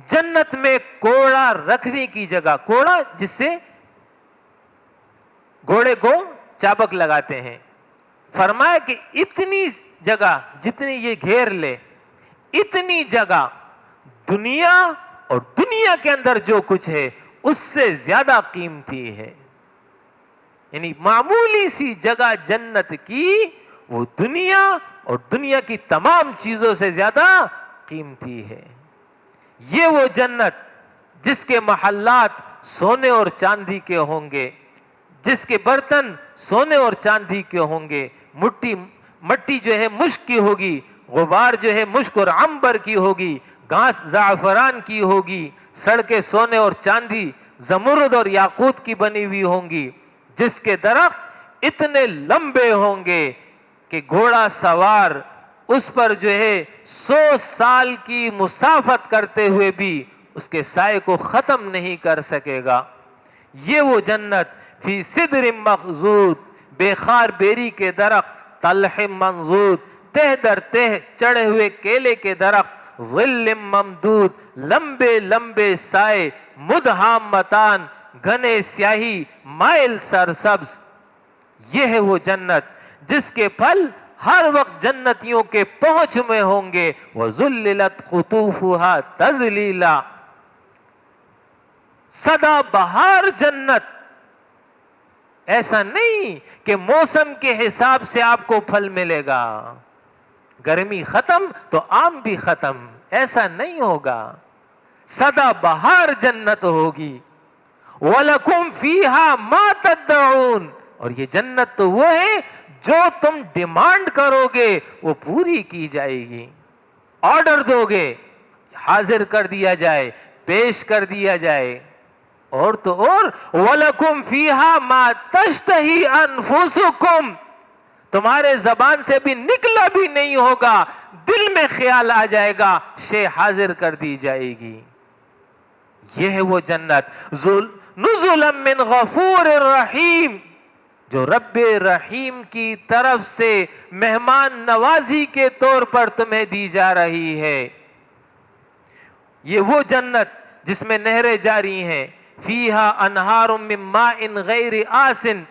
جنت میں کوڑا رکھنے کی جگہ، کوڑا جس سے گھوڑے کو چابک لگاتے ہیں، فرمایا کہ اتنی جگہ جتنی یہ گھیر لے، اتنی جگہ دنیا اور دنیا کے اندر جو کچھ ہے اس سے زیادہ قیمتی ہے. یعنی معمولی سی جگہ جنت کی، وہ دنیا اور دنیا کی تمام چیزوں سے زیادہ قیمتی ہے. یہ وہ جنت جس کے محلات سونے اور چاندی کے ہوں گے، جس کے برتن سونے اور چاندی کے ہوں گے، مٹی جو ہے مشک کی ہوگی، غبار جو ہے مشک اور عنبر کی ہوگی، گھاس زعفران کی ہوگی، سڑکیں سونے اور چاندی، زمرد اور یاقوت کی بنی ہوئی ہوں گی، جس کے درخت اتنے لمبے ہوں گے کہ گھوڑا سوار اس پر جو ہے 100 سال کی مسافت کرتے ہوئے بھی اس کے سائے کو ختم نہیں کر سکے گا. یہ وہ جنت فی صدر مخضود، بے خار بیری کے درخت، طلح منضود، تہ در تہ چڑھے ہوئے کیلے کے درخت، ظل ممدود، لمبے لمبے سائے، مدہامتان، گھنے سیاہی، مائل سرسبز. یہ ہے وہ جنت جس کے پھل ہر وقت جنتیوں کے پہنچ میں ہوں گے. وَذُلِّلَتْ قُطُوفُهَا تَذْلِيلًا. سدا بہار جنت. ایسا نہیں کہ موسم کے حساب سے آپ کو پھل ملے گا، گرمی ختم تو آم بھی ختم، ایسا نہیں ہوگا. سدا بہار جنت ہوگی. وَلَكُمْ فِيهَا مَا تَدَّعُونَ. اور یہ جنت تو وہ ہے جو تم ڈیمانڈ کرو گے وہ پوری کی جائے گی. آرڈر دو گے حاضر کر دیا جائے، پیش کر دیا جائے. اور تو اور وَلَكُمْ فِيهَا مَا تَشْتَهِي أَنفُسُكُمْ. تمہارے زبان سے بھی نکلا بھی نہیں ہوگا، دل میں خیال آ جائے گا، شے حاضر کر دی جائے گی. یہ ہے وہ جنت. نُزُلًا مِّن غَفُورٍ رَحِيمٍ، جو رب رحیم کی طرف سے مہمان نوازی کے طور پر تمہیں دی جا رہی ہے. یہ وہ جنت جس میں نہریں جاری ہیں. فیہا انہار من ماء غیر آسن،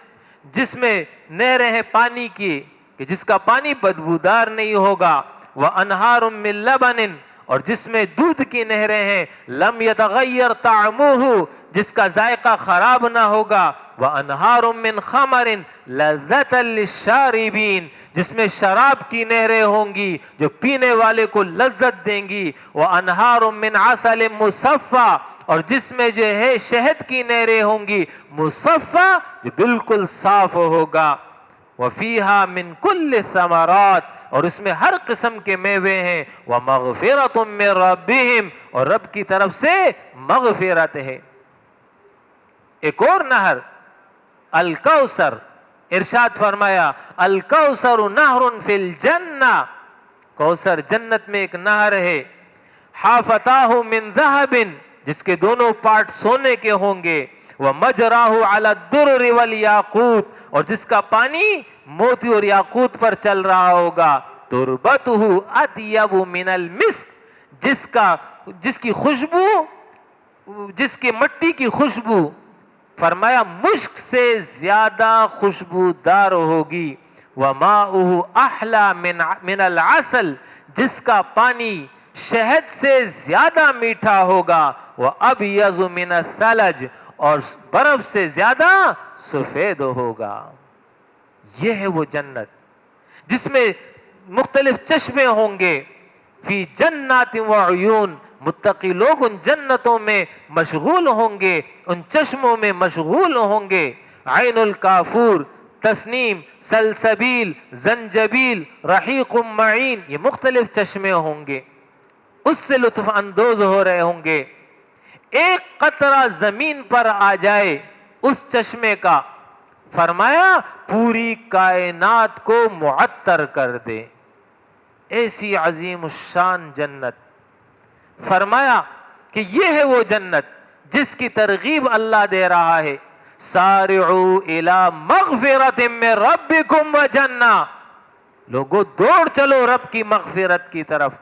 جس میں نہریں ہیں پانی کی کہ جس کا پانی بدبودار نہیں ہوگا. وانہار من لبن، اور جس میں دودھ کی نہریں ہیں. لم یتغیر طعمہ، جس کا ذائقہ خراب نہ ہوگا. وانہار من خمر لذۃ للشاربین، جس میں شراب کی نہریں ہوں گی جو پینے والے کو لذت دیں گی. وانہار من عسل مصفی، اور جس میں جو ہے شہد کی نہریں ہوں گی مصفی، جو بالکل صاف ہوگا. وفیہا من کل الثمرات، اور اس میں ہر قسم کے میوے ہیں. ومغفرۃ من ربہم، اور رب کی طرف سے مغفرت ہے. ایک اور نہر الکوثر، ارشاد فرمایا الکوثر نہر فی الجنہ. کوثر جنت میں ایک نہر ہے. حافتاہ من ذہب، جس کے دونوں پارٹ سونے کے ہوں گے. ومجراہ علی الدرر والیاقوت، اور جس کا پانی موتی اور یاقوت پر چل رہا ہوگا. تربتہ اطیب من المسک، جس کی خوشبو، جس کی مٹی کی خوشبو فرمایا مشک سے زیادہ خوشبودار ہوگی. وماؤہ احلی من العسل، جس کا پانی شہد سے زیادہ میٹھا ہوگا. وابیض من الثلج، اور برف سے زیادہ سفید ہوگا. یہ ہے وہ جنت جس میں مختلف چشمے ہوں گے. فی جنات وعیون، متقی لوگ ان جنتوں میں مشغول ہوں گے، ان چشموں میں مشغول ہوں گے. عین الکافور، تسنیم، سلسبیل، زنجبیل، رحیق معین، یہ مختلف چشمے ہوں گے. اس سے لطف اندوز ہو رہے ہوں گے. ایک قطرہ زمین پر آ جائے اس چشمے کا، فرمایا پوری کائنات کو معطر کر دے. ایسی عظیم الشان جنت. فرمایا کہ یہ ہے وہ جنت جس کی ترغیب اللہ دے رہا ہے. سارعوا الی مغفرۃ من ربکم وجنہ. لوگوں دوڑ چلو رب کی مغفرت کی طرف،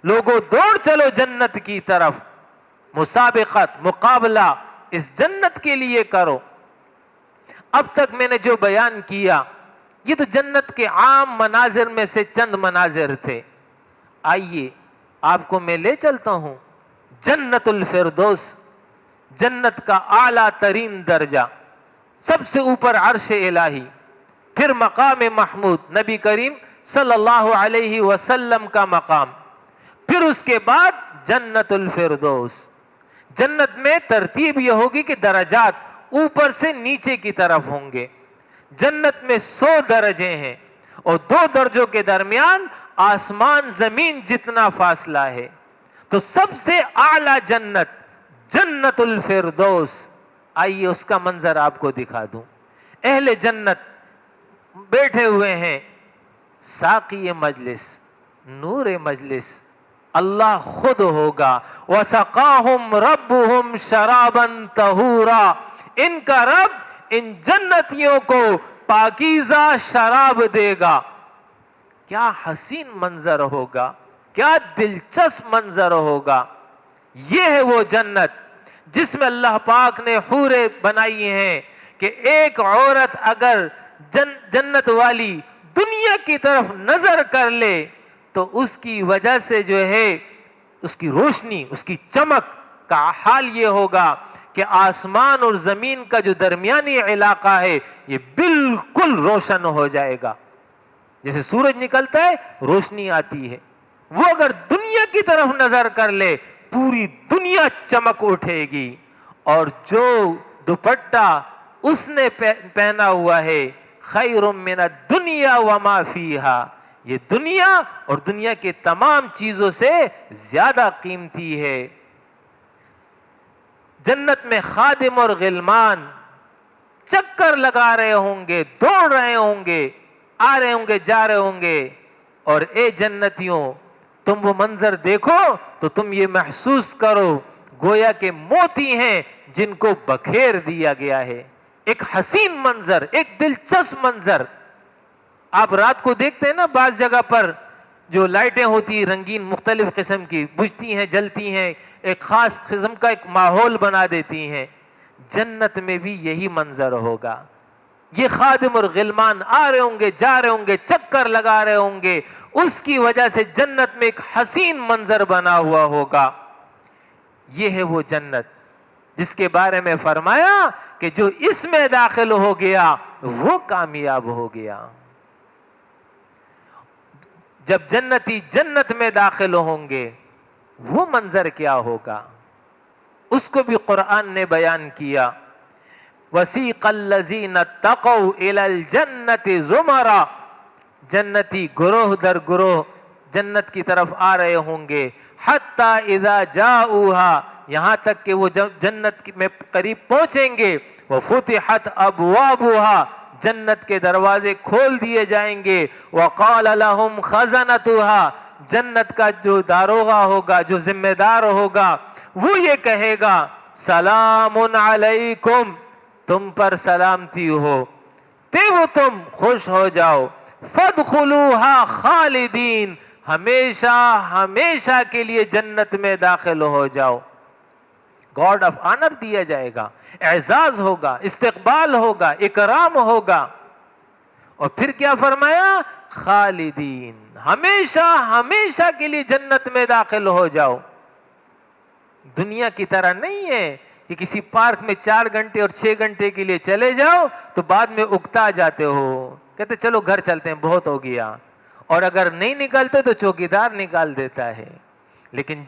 لوگوں دوڑ چلو جنت کی طرف. مسابقت، مقابلہ اس جنت کے لیے کرو. اب تک میں نے جو بیان کیا یہ تو جنت کے عام مناظر میں سے چند مناظر تھے. آئیے آپ کو میں لے چلتا ہوں جنت الفردوس، جنت کا اعلیٰ ترین درجہ، سب سے اوپر عرش الہی، پھر مقام محمود نبی کریم صلی اللہ علیہ وسلم کا مقام، پھر اس کے بعد جنت الفردوس. جنت میں ترتیب یہ ہوگی کہ درجات اوپر سے نیچے کی طرف ہوں گے. جنت میں 100 درجے ہیں اور 2 درجوں کے درمیان آسمان زمین جتنا فاصلہ ہے. تو سب سے اعلیٰ جنت جنت الفردوس. آئیے اس کا منظر آپ کو دکھا دوں. اہل جنت بیٹھے ہوئے ہیں، ساقی مجلس، نور مجلس اللہ خود ہوگا. وَسَقَاهُمْ رَبُّهُمْ شَرَابًا طَهُورًا. ان کا رب ان جنتیوں کو پاکیزہ شراب دے گا. کیا حسین منظر ہوگا. کیا دلچسپ منظر ہوگا. یہ ہے وہ جنت جس میں اللہ پاک نے حوریں بنائی ہیں کہ ایک عورت اگر جنت والی دنیا کی طرف نظر کر لے تو اس کی وجہ سے جو ہے اس کی روشنی، اس کی چمک کا حال یہ ہوگا کہ آسمان اور زمین کا جو درمیانی علاقہ ہے یہ بالکل روشن ہو جائے گا. جیسے سورج نکلتا ہے روشنی آتی ہے، وہ اگر دنیا کی طرف نظر کر لے پوری دنیا چمک اٹھے گی. اور جو دوپٹہ اس نے پہنا ہوا ہے خیر من الدنیا وما فیہا، یہ دنیا اور دنیا کے تمام چیزوں سے زیادہ قیمتی ہے. جنت میں خادم اور غلمان چکر لگا رہے ہوں گے، دوڑ رہے ہوں گے، آ رہے ہوں گے، جا رہے ہوں گے. اور اے جنتیوں تم وہ منظر دیکھو تو تم یہ محسوس کرو گویا کہ موتی ہیں جن کو بکھیر دیا گیا ہے. ایک حسین منظر، ایک دلچسپ منظر. آپ رات کو دیکھتے ہیں نا بعض جگہ پر جو لائٹیں ہوتی ہیں رنگین مختلف قسم کی بجھتی ہیں، جلتی ہیں، ایک خاص قسم کا ایک ماحول بنا دیتی ہیں. جنت میں بھی یہی منظر ہوگا. یہ خادم اور غلمان آ رہے ہوں گے، جا رہے ہوں گے، چکر لگا رہے ہوں گے. اس کی وجہ سے جنت میں ایک حسین منظر بنا ہوا ہوگا. یہ ہے وہ جنت جس کے بارے میں فرمایا کہ جو اس میں داخل ہو گیا وہ کامیاب ہو گیا. جب جنتی جنت میں داخل ہوں گے وہ منظر کیا ہوگا اس کو بھی قرآن نے بیان کیا. وَسِيقَ الَّذِينَ اتَّقَوْا إِلَى الْجَنَّةِ زُمَرًا، جنتی گروہ در گروہ جنت کی طرف آ رہے ہوں گے. حَتَّى إِذَا جَاءُوهَا، یہاں تک کہ وہ جنت میں قریب پہنچیں گے. وَفُتِحَتْ أَبْوَابُهَا، جنت کے دروازے کھول دیے جائیں گے. وَقَالَ لَهُمْ خَزَنَتُهَا، جنت کا جو داروغہ ہوگا، جو ذمہ دار ہوگا، وہ یہ کہے گا سلام علیکم، تم پر سلامتی ہو، وہ تم خوش ہو جاؤ. فَادْخُلُوهَا خَالِدِينَ، ہمیشہ ہمیشہ کے لیے جنت میں داخل ہو جاؤ. گاڈ آف آنر دیا جائے گا، اعزاز ہوگا، استقبال ہوگا، اکرام ہوگا. اور پھر کیا فرمایا؟ خالدین، ہمیشہ ہمیشہ کے لیے جنت میں داخل ہو جاؤ. دنیا کی طرح نہیں ہے کہ کسی پارک میں 4 گھنٹے اور 6 گھنٹے کے لیے چلے جاؤ تو بعد میں اکتا جاتے ہو، کہتے چلو گھر چلتے ہیں بہت ہو گیا، اور اگر نہیں نکلتے تو چوکیدار نکال دیتا ہے. لیکن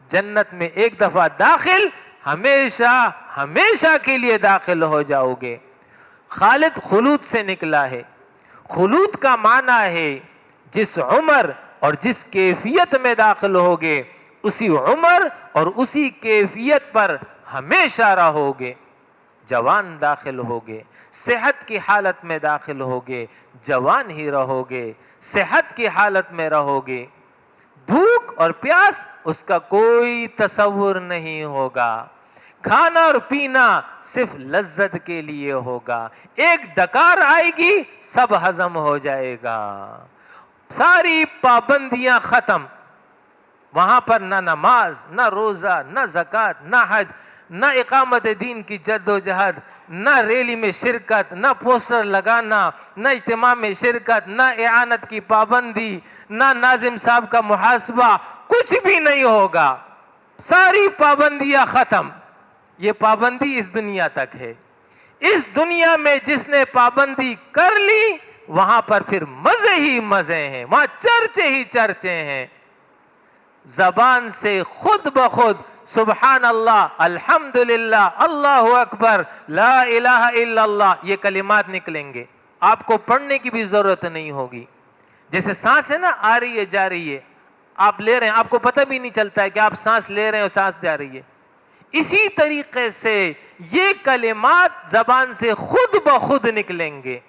جنت میں ایک دفعہ داخل ہمیشہ ہمیشہ کے لیے داخل ہو جاؤ گے. خالد خلود سے نکلا ہے. خلود کا معنی ہے جس عمر اور جس کیفیت میں داخل ہوگے اسی عمر اور اسی کیفیت پر ہمیشہ رہو گے. جوان داخل ہوگے، صحت کی حالت میں داخل ہوگے، جوان ہی رہو گے، صحت کی حالت میں رہو گے. بھوک اور پیاس اس کا کوئی تصور نہیں ہوگا. کھانا اور پینا صرف لذت کے لیے ہوگا. ایک ڈکار آئے گی سب ہضم ہو جائے گا. ساری پابندیاں ختم. وہاں پر نہ نماز، نہ روزہ، نہ زکوٰۃ، نہ حج، نہ اقامت دین کی جد و جہد، نہ ریلی میں شرکت، نہ پوسٹر لگانا، نہ اجتماع میں شرکت، نہ اعانت کی پابندی، نہ ناظم صاحب کا محاسبہ، کچھ بھی نہیں ہوگا. ساری پابندیاں ختم. یہ پابندی اس دنیا تک ہے. اس دنیا میں جس نے پابندی کر لی وہاں پر پھر مزے ہی مزے ہیں، وہاں چرچے ہی چرچے ہیں. زبان سے خود بخود سبحان اللہ، الحمدللہ، اللہ اکبر، لا الہ الا اللہ یہ کلمات نکلیں گے. آپ کو پڑھنے کی بھی ضرورت نہیں ہوگی. جیسے سانس ہے نا، آ رہی ہے جا رہی ہے، آپ لے رہے ہیں، آپ کو پتہ بھی نہیں چلتا ہے کہ آپ سانس لے رہے ہیں اور سانس جا رہی ہے. اسی طریقے سے یہ کلمات زبان سے خود بخود نکلیں گے.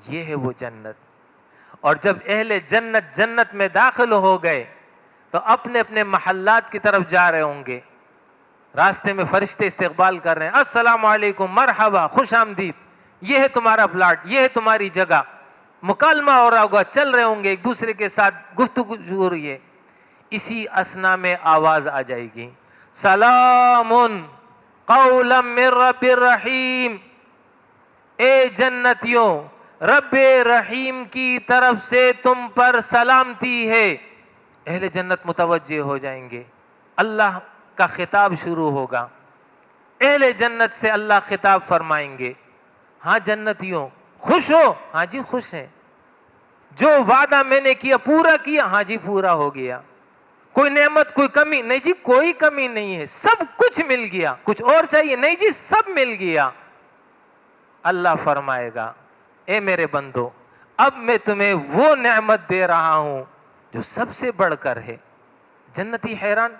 یہ ہے وہ جنت. اور جب اہل جنت میں داخل ہو گئے تو اپنے اپنے محلات کی طرف جا رہے ہوں گے. راستے میں فرشتے استقبال کر رہے ہیں، السلام علیکم، مرحبا، خوش آمدید، یہ ہے تمہارا پلاٹ، یہ ہے تمہاری جگہ. مکالمہ ہو رہا ہوگا, چل رہے ہوں گے, ایک دوسرے کے ساتھ گفتگو ہو رہی ہے, اسی اسنا میں آواز آ جائے گی, سلام قولا من رب الرحیم, اے جنتیوں رب رحیم کی طرف سے تم پر سلامتی ہے. اہل جنت متوجہ ہو جائیں گے, اللہ کا خطاب شروع ہوگا, اہل جنت سے اللہ خطاب فرمائیں گے, ہاں جنتیوں خوش ہو؟ ہاں جی خوش ہیں. جو وعدہ میں نے کیا پورا کیا؟ ہاں جی پورا ہو گیا. کوئی نعمت کوئی کمی؟ نہیں جی کوئی کمی نہیں ہے, سب کچھ مل گیا. کچھ اور چاہیے؟ نہیں جی سب مل گیا. اللہ فرمائے گا, اے میرے بندو اب میں تمہیں وہ نعمت دے رہا ہوں جو سب سے بڑھ کر ہے. جنتی حیران,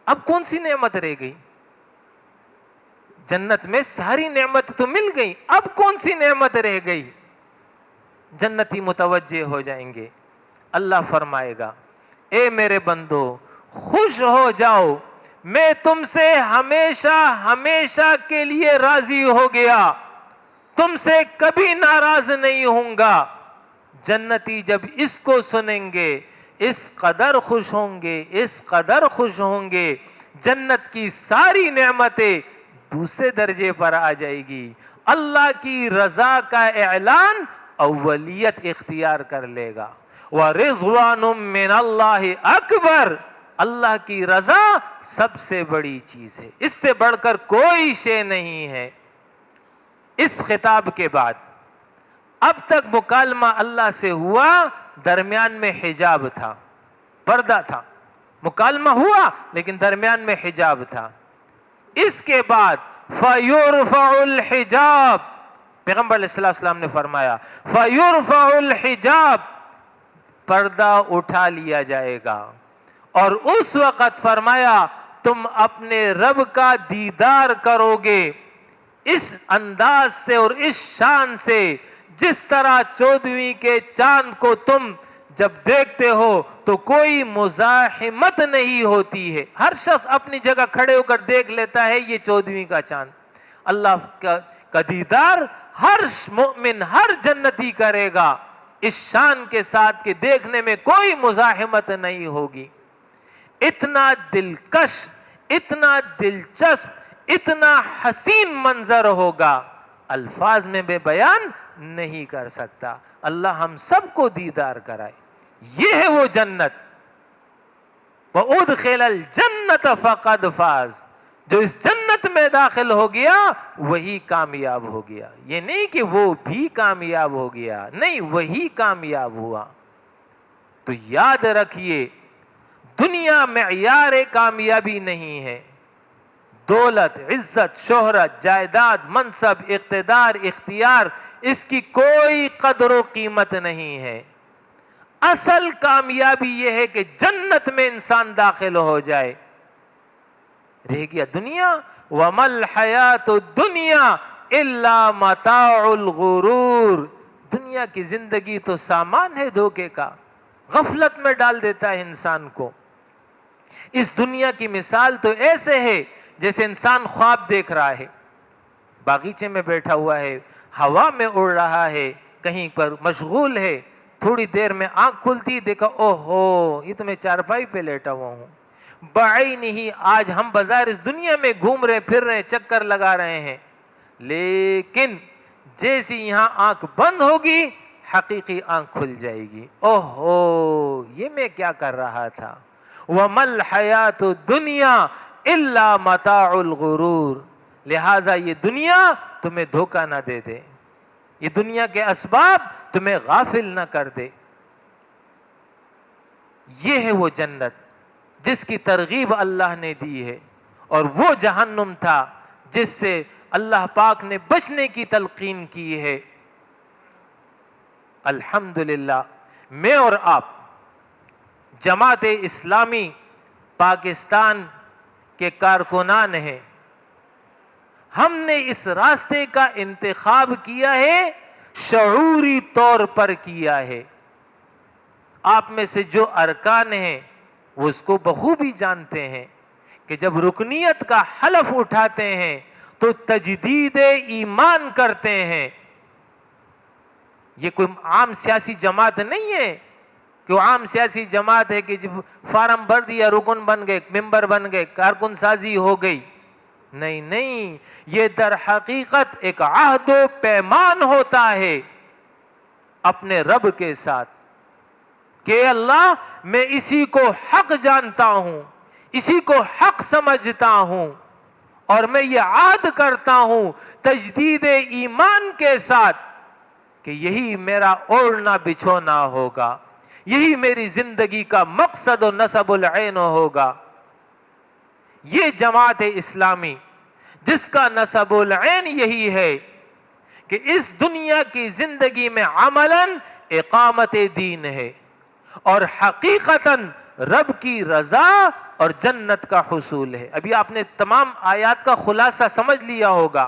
اب کون سی نعمت رہ گئی؟ جنت میں ساری نعمت تو مل گئی, اب کون سی نعمت رہ گئی؟ جنتی متوجہ ہو جائیں گے. اللہ فرمائے گا, اے میرے بندو خوش ہو جاؤ, میں تم سے ہمیشہ ہمیشہ کے لیے راضی ہو گیا, تم سے کبھی ناراض نہیں ہوں گا. جنتی جب اس کو سنیں گے اس قدر خوش ہوں گے, اس قدر خوش ہوں گے, جنت کی ساری نعمتیں دوسرے درجے پر آ جائے گی. اللہ کی رضا کا اعلان اولیت اختیار کر لے گا. وَرِضْوَانٌ مِّنَ اللَّهِ اکبر, اللہ کی رضا سب سے بڑی چیز ہے, اس سے بڑھ کر کوئی شے نہیں ہے. اس خطاب کے بعد اب تک مکالمہ اللہ سے ہوا, درمیان میں حجاب تھا, پردہ تھا. مکالمہ ہوا لیکن درمیان میں حجاب تھا. اس کے بعد فَيُرْفَعُ الْحِجَابِ, پیغمبر علیہ السلام نے فرمایا فَيُرْفَعُ الْحِجَابِ, پردہ اٹھا لیا جائے گا. اور اس وقت فرمایا تم اپنے رب کا دیدار کرو گے اس انداز سے اور اس شان سے جس طرح 14ویں کے چاند کو تم جب دیکھتے ہو تو کوئی مزاحمت نہیں ہوتی ہے, ہر شخص اپنی جگہ کھڑے ہو کر دیکھ لیتا ہے یہ 14ویں کا چاند. اللہ کا دیدار ہر مومن ہر جنتی کرے گا اس شان کے ساتھ کہ دیکھنے میں کوئی مزاحمت نہیں ہوگی. اتنا دلکش, اتنا دلچسپ, اتنا حسین منظر ہوگا, الفاظ میں بے بیان نہیں کر سکتا. اللہ ہم سب کو دیدار کرائے. یہ ہے وہ جنت. وَأُدْخِلَ الْجَنَّةَ فَقَدْ فَازَ, جو اس جنت میں داخل ہو گیا وہی کامیاب ہو گیا. یہ نہیں کہ وہ بھی کامیاب ہو گیا, نہیں وہی کامیاب ہوا. تو یاد رکھیے دنیا معیار کامیابی نہیں ہے. دولت, عزت, شہرت, جائیداد, منصب, اقتدار, اختیار, اس کی کوئی قدر و قیمت نہیں ہے. اصل کامیابی یہ ہے کہ جنت میں انسان داخل ہو جائے. رہ گیا دنیا, وَمَا الْحَيَاةُ الدُّنْيَا إِلَّا مَتَاعُ الْغُرُورِ, دنیا کی زندگی تو سامان ہے دھوکے کا, غفلت میں ڈال دیتا ہے انسان کو. اس دنیا کی مثال تو ایسے ہے جیسے انسان خواب دیکھ رہا ہے, باغیچے میں بیٹھا ہوا ہے, ہوا میں اڑ رہا ہے, کہیں پر مشغول ہے, تھوڑی دیر میں آنکھ کھلتی, دیکھا اوہ ہو یہ تو میں چارپائی پہ لیٹا ہوا ہوں. بعینہ آج ہم بازار اس دنیا میں گھوم رہے پھر رہے چکر لگا رہے ہیں, لیکن جیسی یہاں آنکھ بند ہوگی حقیقی آنکھ کھل جائے گی. اوہ ہو یہ میں کیا کر رہا تھا. وَمَا الْحَيَاةُ الدُّنْيَا إِلَّا مَتَاعُ الْغُرُورِ, لہٰذا یہ دنیا تمہیں دھوکہ نہ دے دے, یہ دنیا کے اسباب تمہیں غافل نہ کر دے. یہ ہے وہ جنت جس کی ترغیب اللہ نے دی ہے, اور وہ جہنم تھا جس سے اللہ پاک نے بچنے کی تلقین کی ہے. الحمدللہ میں اور آپ جماعت اسلامی پاکستان کے کارکنان ہیں, ہم نے اس راستے کا انتخاب کیا ہے, شعوری طور پر کیا ہے. آپ میں سے جو ارکان ہیں وہ اس کو بخوبی جانتے ہیں کہ جب رکنیت کا حلف اٹھاتے ہیں تو تجدید ایمان کرتے ہیں. یہ کوئی عام سیاسی جماعت نہیں ہے کہ وہ عام سیاسی جماعت ہے کہ جب فارم بھر دیا رکن بن گئے، ممبر بن گئے، کارکن سازی ہو گئی. نہیں نہیں، یہ در حقیقت ایک عہد و پیمان ہوتا ہے اپنے رب کے ساتھ کہ اللہ میں اسی کو حق جانتا ہوں، اسی کو حق سمجھتا ہوں، اور میں یہ عہد کرتا ہوں تجدید ایمان کے ساتھ کہ یہی میرا اوڑھنا بچھونا ہوگا، یہی میری زندگی کا مقصد و نصب العین ہوگا. یہ جماعت اسلامی جس کا نصب العین یہی ہے کہ اس دنیا کی زندگی میں عملاً اقامت دین ہے اور حقیقتاً رب کی رضا اور جنت کا حصول ہے. ابھی آپ نے تمام آیات کا خلاصہ سمجھ لیا ہوگا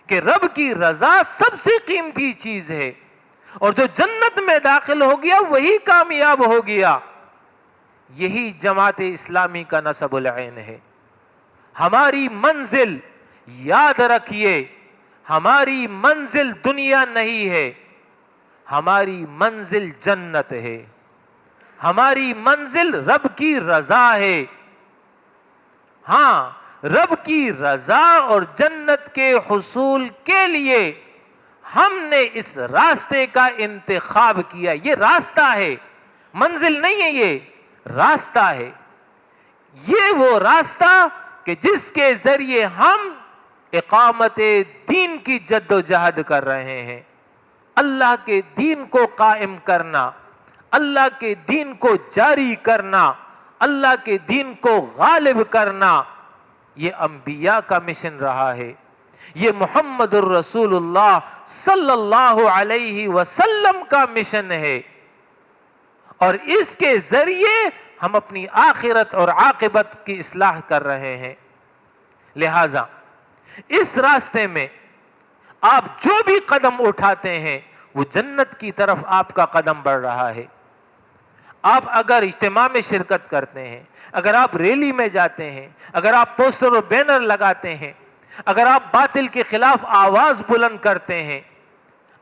کہ رب کی رضا سب سے قیمتی چیز ہے، اور جو جنت میں داخل ہو گیا وہی کامیاب ہو گیا. یہی جماعت اسلامی کا نصب العین ہے. ہماری منزل، یاد رکھیے، ہماری منزل دنیا نہیں ہے، ہماری منزل جنت ہے، ہماری منزل رب کی رضا ہے. ہاں، رب کی رضا اور جنت کے حصول کے لیے ہم نے اس راستے کا انتخاب کیا. یہ راستہ ہے، منزل نہیں ہے، یہ راستہ ہے. یہ وہ راستہ کہ جس کے ذریعے ہم اقامت دین کی جد و جہد کر رہے ہیں. اللہ کے دین کو قائم کرنا، اللہ کے دین کو جاری کرنا، اللہ کے دین کو غالب کرنا، یہ انبیاء کا مشن رہا ہے. یہ محمد الرسول اللہ صلی اللہ علیہ وسلم کا مشن ہے، اور اس کے ذریعے ہم اپنی آخرت اور عاقبت کی اصلاح کر رہے ہیں. لہذا اس راستے میں آپ جو بھی قدم اٹھاتے ہیں وہ جنت کی طرف آپ کا قدم بڑھ رہا ہے. آپ اگر اجتماع میں شرکت کرتے ہیں، اگر آپ ریلی میں جاتے ہیں، اگر آپ پوسٹر اور بینر لگاتے ہیں، اگر آپ باطل کے خلاف آواز بلند کرتے ہیں،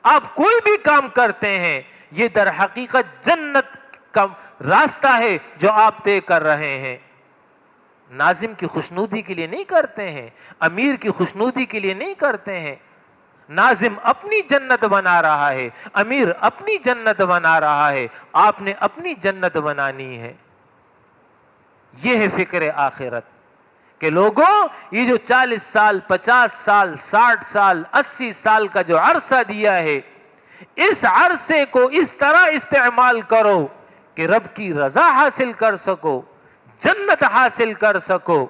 آپ کوئی بھی کام کرتے ہیں، یہ در حقیقت جنت کا راستہ ہے جو آپ طے کر رہے ہیں. ناظم کی خوشنودی کے لیے نہیں کرتے ہیں، امیر کی خوشنودی کے لیے نہیں کرتے ہیں. ناظم اپنی جنت بنا رہا ہے، امیر اپنی جنت بنا رہا ہے، آپ نے اپنی جنت بنانی ہے. یہ ہے فکر آخرت کہ لوگوں، یہ جو 40 سال، 50 سال، 60 سال، 80 سال کا جو عرصہ دیا ہے، اس عرصے کو اس طرح استعمال کرو کہ رب کی رضا حاصل کر سکو، جنت حاصل کر سکو.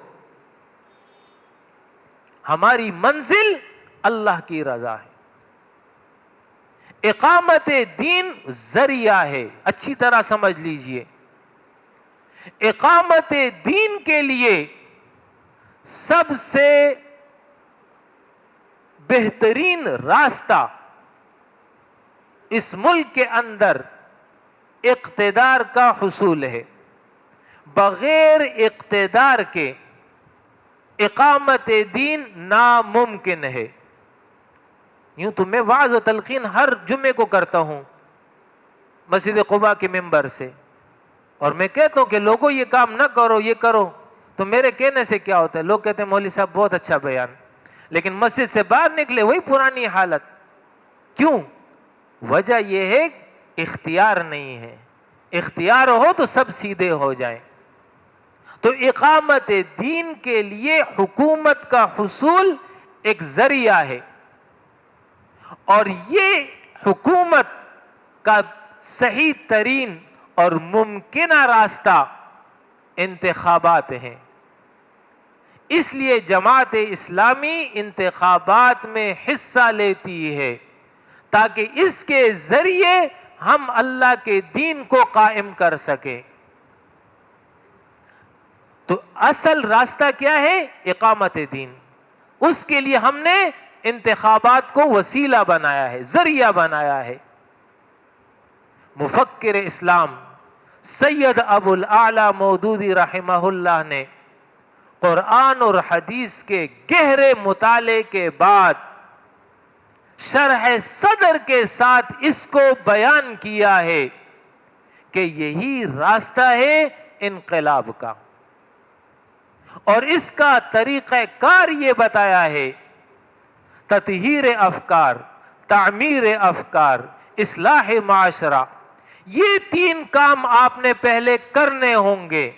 ہماری منزل اللہ کی رضا ہے. اقامت دین ذریعہ ہے، اچھی طرح سمجھ لیجئے. اقامت دین کے لیے سب سے بہترین راستہ اس ملک کے اندر اقتدار کا حصول ہے. بغیر اقتدار کے اقامت دین ناممکن ہے. یوں تو میں وعظ و تلقین ہر جمعے کو کرتا ہوں مسجد قباء کے ممبر سے، اور میں کہتا ہوں کہ لوگوں یہ کام نہ کرو، یہ کرو. تو میرے کہنے سے کیا ہوتا ہے؟ لوگ کہتے ہیں مولوی صاحب بہت اچھا بیان، لیکن مسجد سے باہر نکلے وہی پرانی حالت. کیوں؟ وجہ یہ ہے اختیار نہیں ہے. اختیار ہو تو سب سیدھے ہو جائیں. تو اقامت دین کے لیے حکومت کا حصول ایک ذریعہ ہے، اور یہ حکومت کا صحیح ترین اور ممکنہ راستہ انتخابات ہیں. اس لیے جماعت اسلامی انتخابات میں حصہ لیتی ہے تاکہ اس کے ذریعے ہم اللہ کے دین کو قائم کر سکیں. تو اصل راستہ کیا ہے؟ اقامت دین. اس کے لیے ہم نے انتخابات کو وسیلہ بنایا ہے، ذریعہ بنایا ہے. مفکر اسلام سید ابو الاعلی مودودی رحمہ اللہ نے قرآن اور حدیث کے گہرے مطالعے کے بعد شرح صدر کے ساتھ اس کو بیان کیا ہے کہ یہی راستہ ہے انقلاب کا، اور اس کا طریقہ کار یہ بتایا ہے: تطہیر افکار، تعمیر افکار، اصلاح معاشرہ۔ یہ تین کام آپ نے پہلے کرنے ہوں گے۔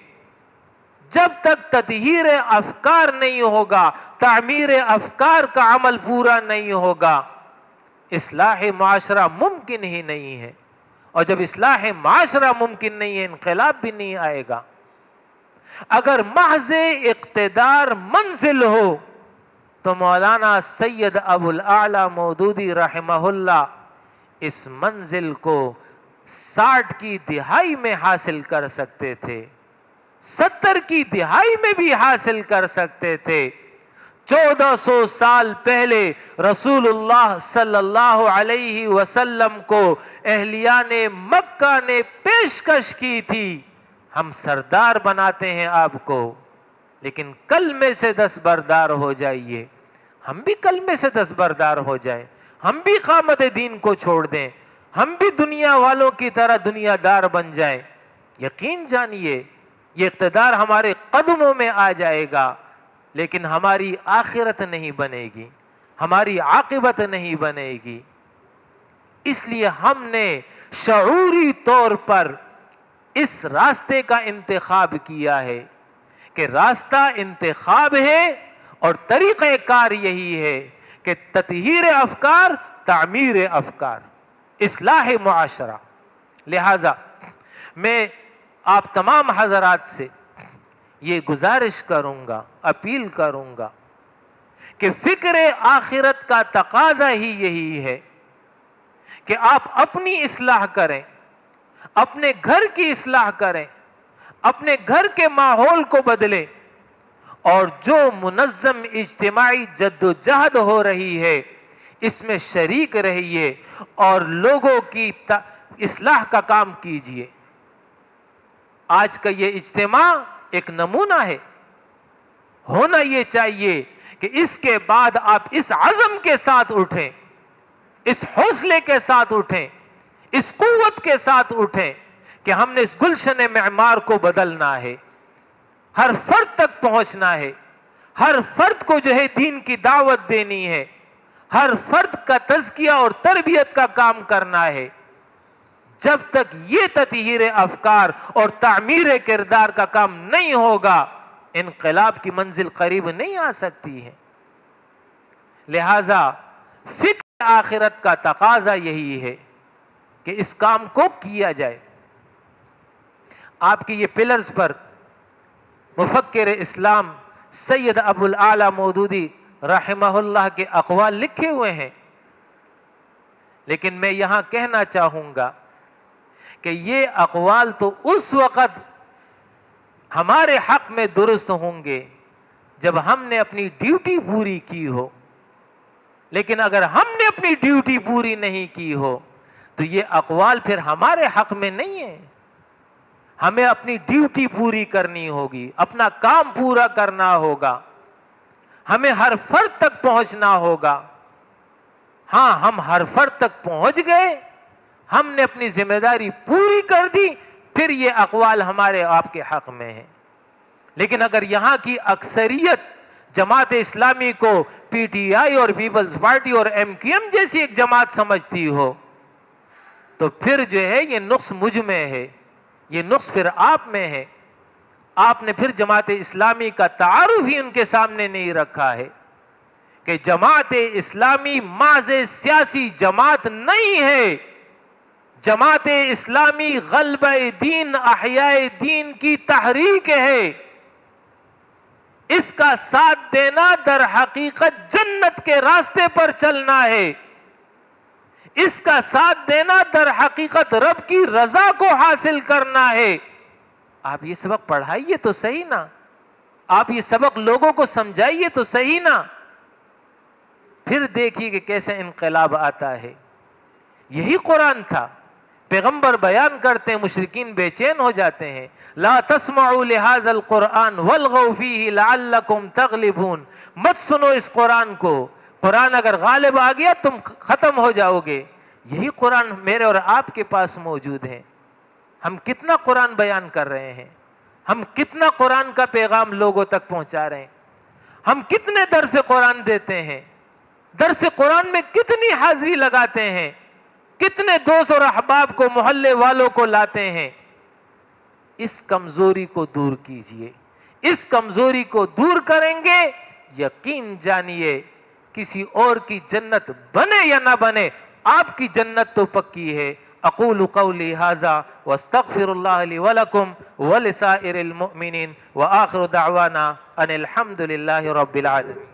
جب تک تطہیر افکار نہیں ہوگا، تعمیر افکار کا عمل پورا نہیں ہوگا، اصلاح معاشرہ ممکن ہی نہیں ہے، اور جب اصلاح معاشرہ ممکن نہیں ہے، انقلاب بھی نہیں آئے گا۔ اگر محض اقتدار منزل ہو تو مولانا سید ابو الاعلی مودودی رحمہ اللہ اس منزل کو 60 کی دہائی میں حاصل کر سکتے تھے، 70 کی دہائی میں بھی حاصل کر سکتے تھے۔ 1400 سال پہلے رسول اللہ صلی اللہ علیہ وسلم کو اہلیان مکہ نے پیشکش کی تھی: ہم سردار بناتے ہیں آپ کو، لیکن کلمے سے دستبردار ہو جائیے۔ ہم بھی کلمے سے دستبردار ہو جائیں، ہم بھی قامت دین کو چھوڑ دیں، ہم بھی دنیا والوں کی طرح دنیا دار بن جائیں۔ یقین جانیے یہ اقتدار ہمارے قدموں میں آ جائے گا، لیکن ہماری آخرت نہیں بنے گی، ہماری عاقبت نہیں بنے گی۔ اس لیے ہم نے شعوری طور پر اس راستے کا انتخاب کیا ہے کہ راستہ انتخاب ہے اور طریقہ کار یہی ہے کہ تطہیر افکار، تعمیر افکار، اصلاح معاشرہ۔ لہذا میں آپ تمام حضرات سے یہ گزارش کروں گا، اپیل کروں گا کہ فکر آخرت کا تقاضا ہی یہی ہے کہ آپ اپنی اصلاح کریں، اپنے گھر کی اصلاح کریں، اپنے گھر کے ماحول کو بدلیں، اور جو منظم اجتماعی جد و جہد ہو رہی ہے اس میں شریک رہیے اور لوگوں کی اصلاح کا کام کیجیے۔ آج کا یہ اجتماع ایک نمونہ ہے۔ ہونا یہ چاہیے کہ اس کے بعد آپ اس عزم کے ساتھ اٹھیں، اس حوصلے کے ساتھ اٹھیں، اس قوت کے ساتھ اٹھیں کہ ہم نے اس گلشن معمار کو بدلنا ہے، ہر فرد تک پہنچنا ہے، ہر فرد کو جو ہے دین کی دعوت دینی ہے، ہر فرد کا تزکیہ اور تربیت کا کام کرنا ہے۔ جب تک یہ تطہیر افکار اور تعمیر کردار کا کام نہیں ہوگا، انقلاب کی منزل قریب نہیں آ سکتی ہے۔ لہذا فکر آخرت کا تقاضا یہی ہے کہ اس کام کو کیا جائے۔ آپ کی یہ پلرز پر مفکر اسلام سید ابو الاعلی مودودی رحمہ اللہ کے اقوال لکھے ہوئے ہیں، لیکن میں یہاں کہنا چاہوں گا کہ یہ اقوال تو اس وقت ہمارے حق میں درست ہوں گے جب ہم نے اپنی ڈیوٹی پوری کی ہو، لیکن اگر ہم نے اپنی ڈیوٹی پوری نہیں کی ہو تو یہ اقوال پھر ہمارے حق میں نہیں ہیں۔ ہمیں اپنی ڈیوٹی پوری کرنی ہوگی، اپنا کام پورا کرنا ہوگا، ہمیں ہر فرد تک پہنچنا ہوگا۔ ہاں، ہم ہر فرد تک پہنچ گئے، ہم نے اپنی ذمہ داری پوری کر دی، پھر یہ اقوال ہمارے آپ کے حق میں ہیں۔ لیکن اگر یہاں کی اکثریت جماعت اسلامی کو پی ٹی آئی اور پیپلز پارٹی اور ایم کیو ایم جیسی ایک جماعت سمجھتی ہو تو پھر جو ہے یہ نقص مجھ میں ہے، یہ نقص پھر آپ میں ہے۔ آپ نے پھر جماعت اسلامی کا تعارف ہی ان کے سامنے نہیں رکھا ہے کہ جماعت اسلامی محض سیاسی جماعت نہیں ہے، جماعت اسلامی غلبہ دین، احیاء دین کی تحریک ہے۔ اس کا ساتھ دینا در حقیقت جنت کے راستے پر چلنا ہے، اس کا ساتھ دینا در حقیقت رب کی رضا کو حاصل کرنا ہے۔ آپ یہ سبق پڑھائیے تو صحیح نا، آپ یہ سبق لوگوں کو سمجھائیے تو صحیح نا، پھر دیکھیے کہ کیسے انقلاب آتا ہے۔ یہی قرآن تھا، پیغمبر بیان کرتے ہیں، مشرکین بے چین ہو جاتے ہیں۔ لا تسمعوا لهذا القرآن والغوا فيه لعلكم تغلبون، مت سنو اس قرآن کو، قرآن اگر غالب آ گیا تم ختم ہو جاؤ گے. یہی قرآن میرے اور آپ کے پاس موجود ہے. ہم کتنا قرآن بیان کر رہے ہیں, ہم کتنا قرآن کا پیغام لوگوں تک پہنچا رہے ہیں, ہم کتنے درس قرآن دیتے ہیں, درس قرآن میں کتنی حاضری لگاتے ہیں, کتنے دوست اور احباب کو, محلے والوں کو لاتے ہیں. اس کمزوری کو دور کیجئے. اس کمزوری کو دور کریں گے, یقین جانیے کسی اور کی جنت بنے یا نہ بنے, آپ کی جنت تو پکی ہے. اقول قولی ھذا واستغفر اللہ لی ولکم ولسائر المؤمنین وآخر دعوانا ان الحمد للہ رب العالمین.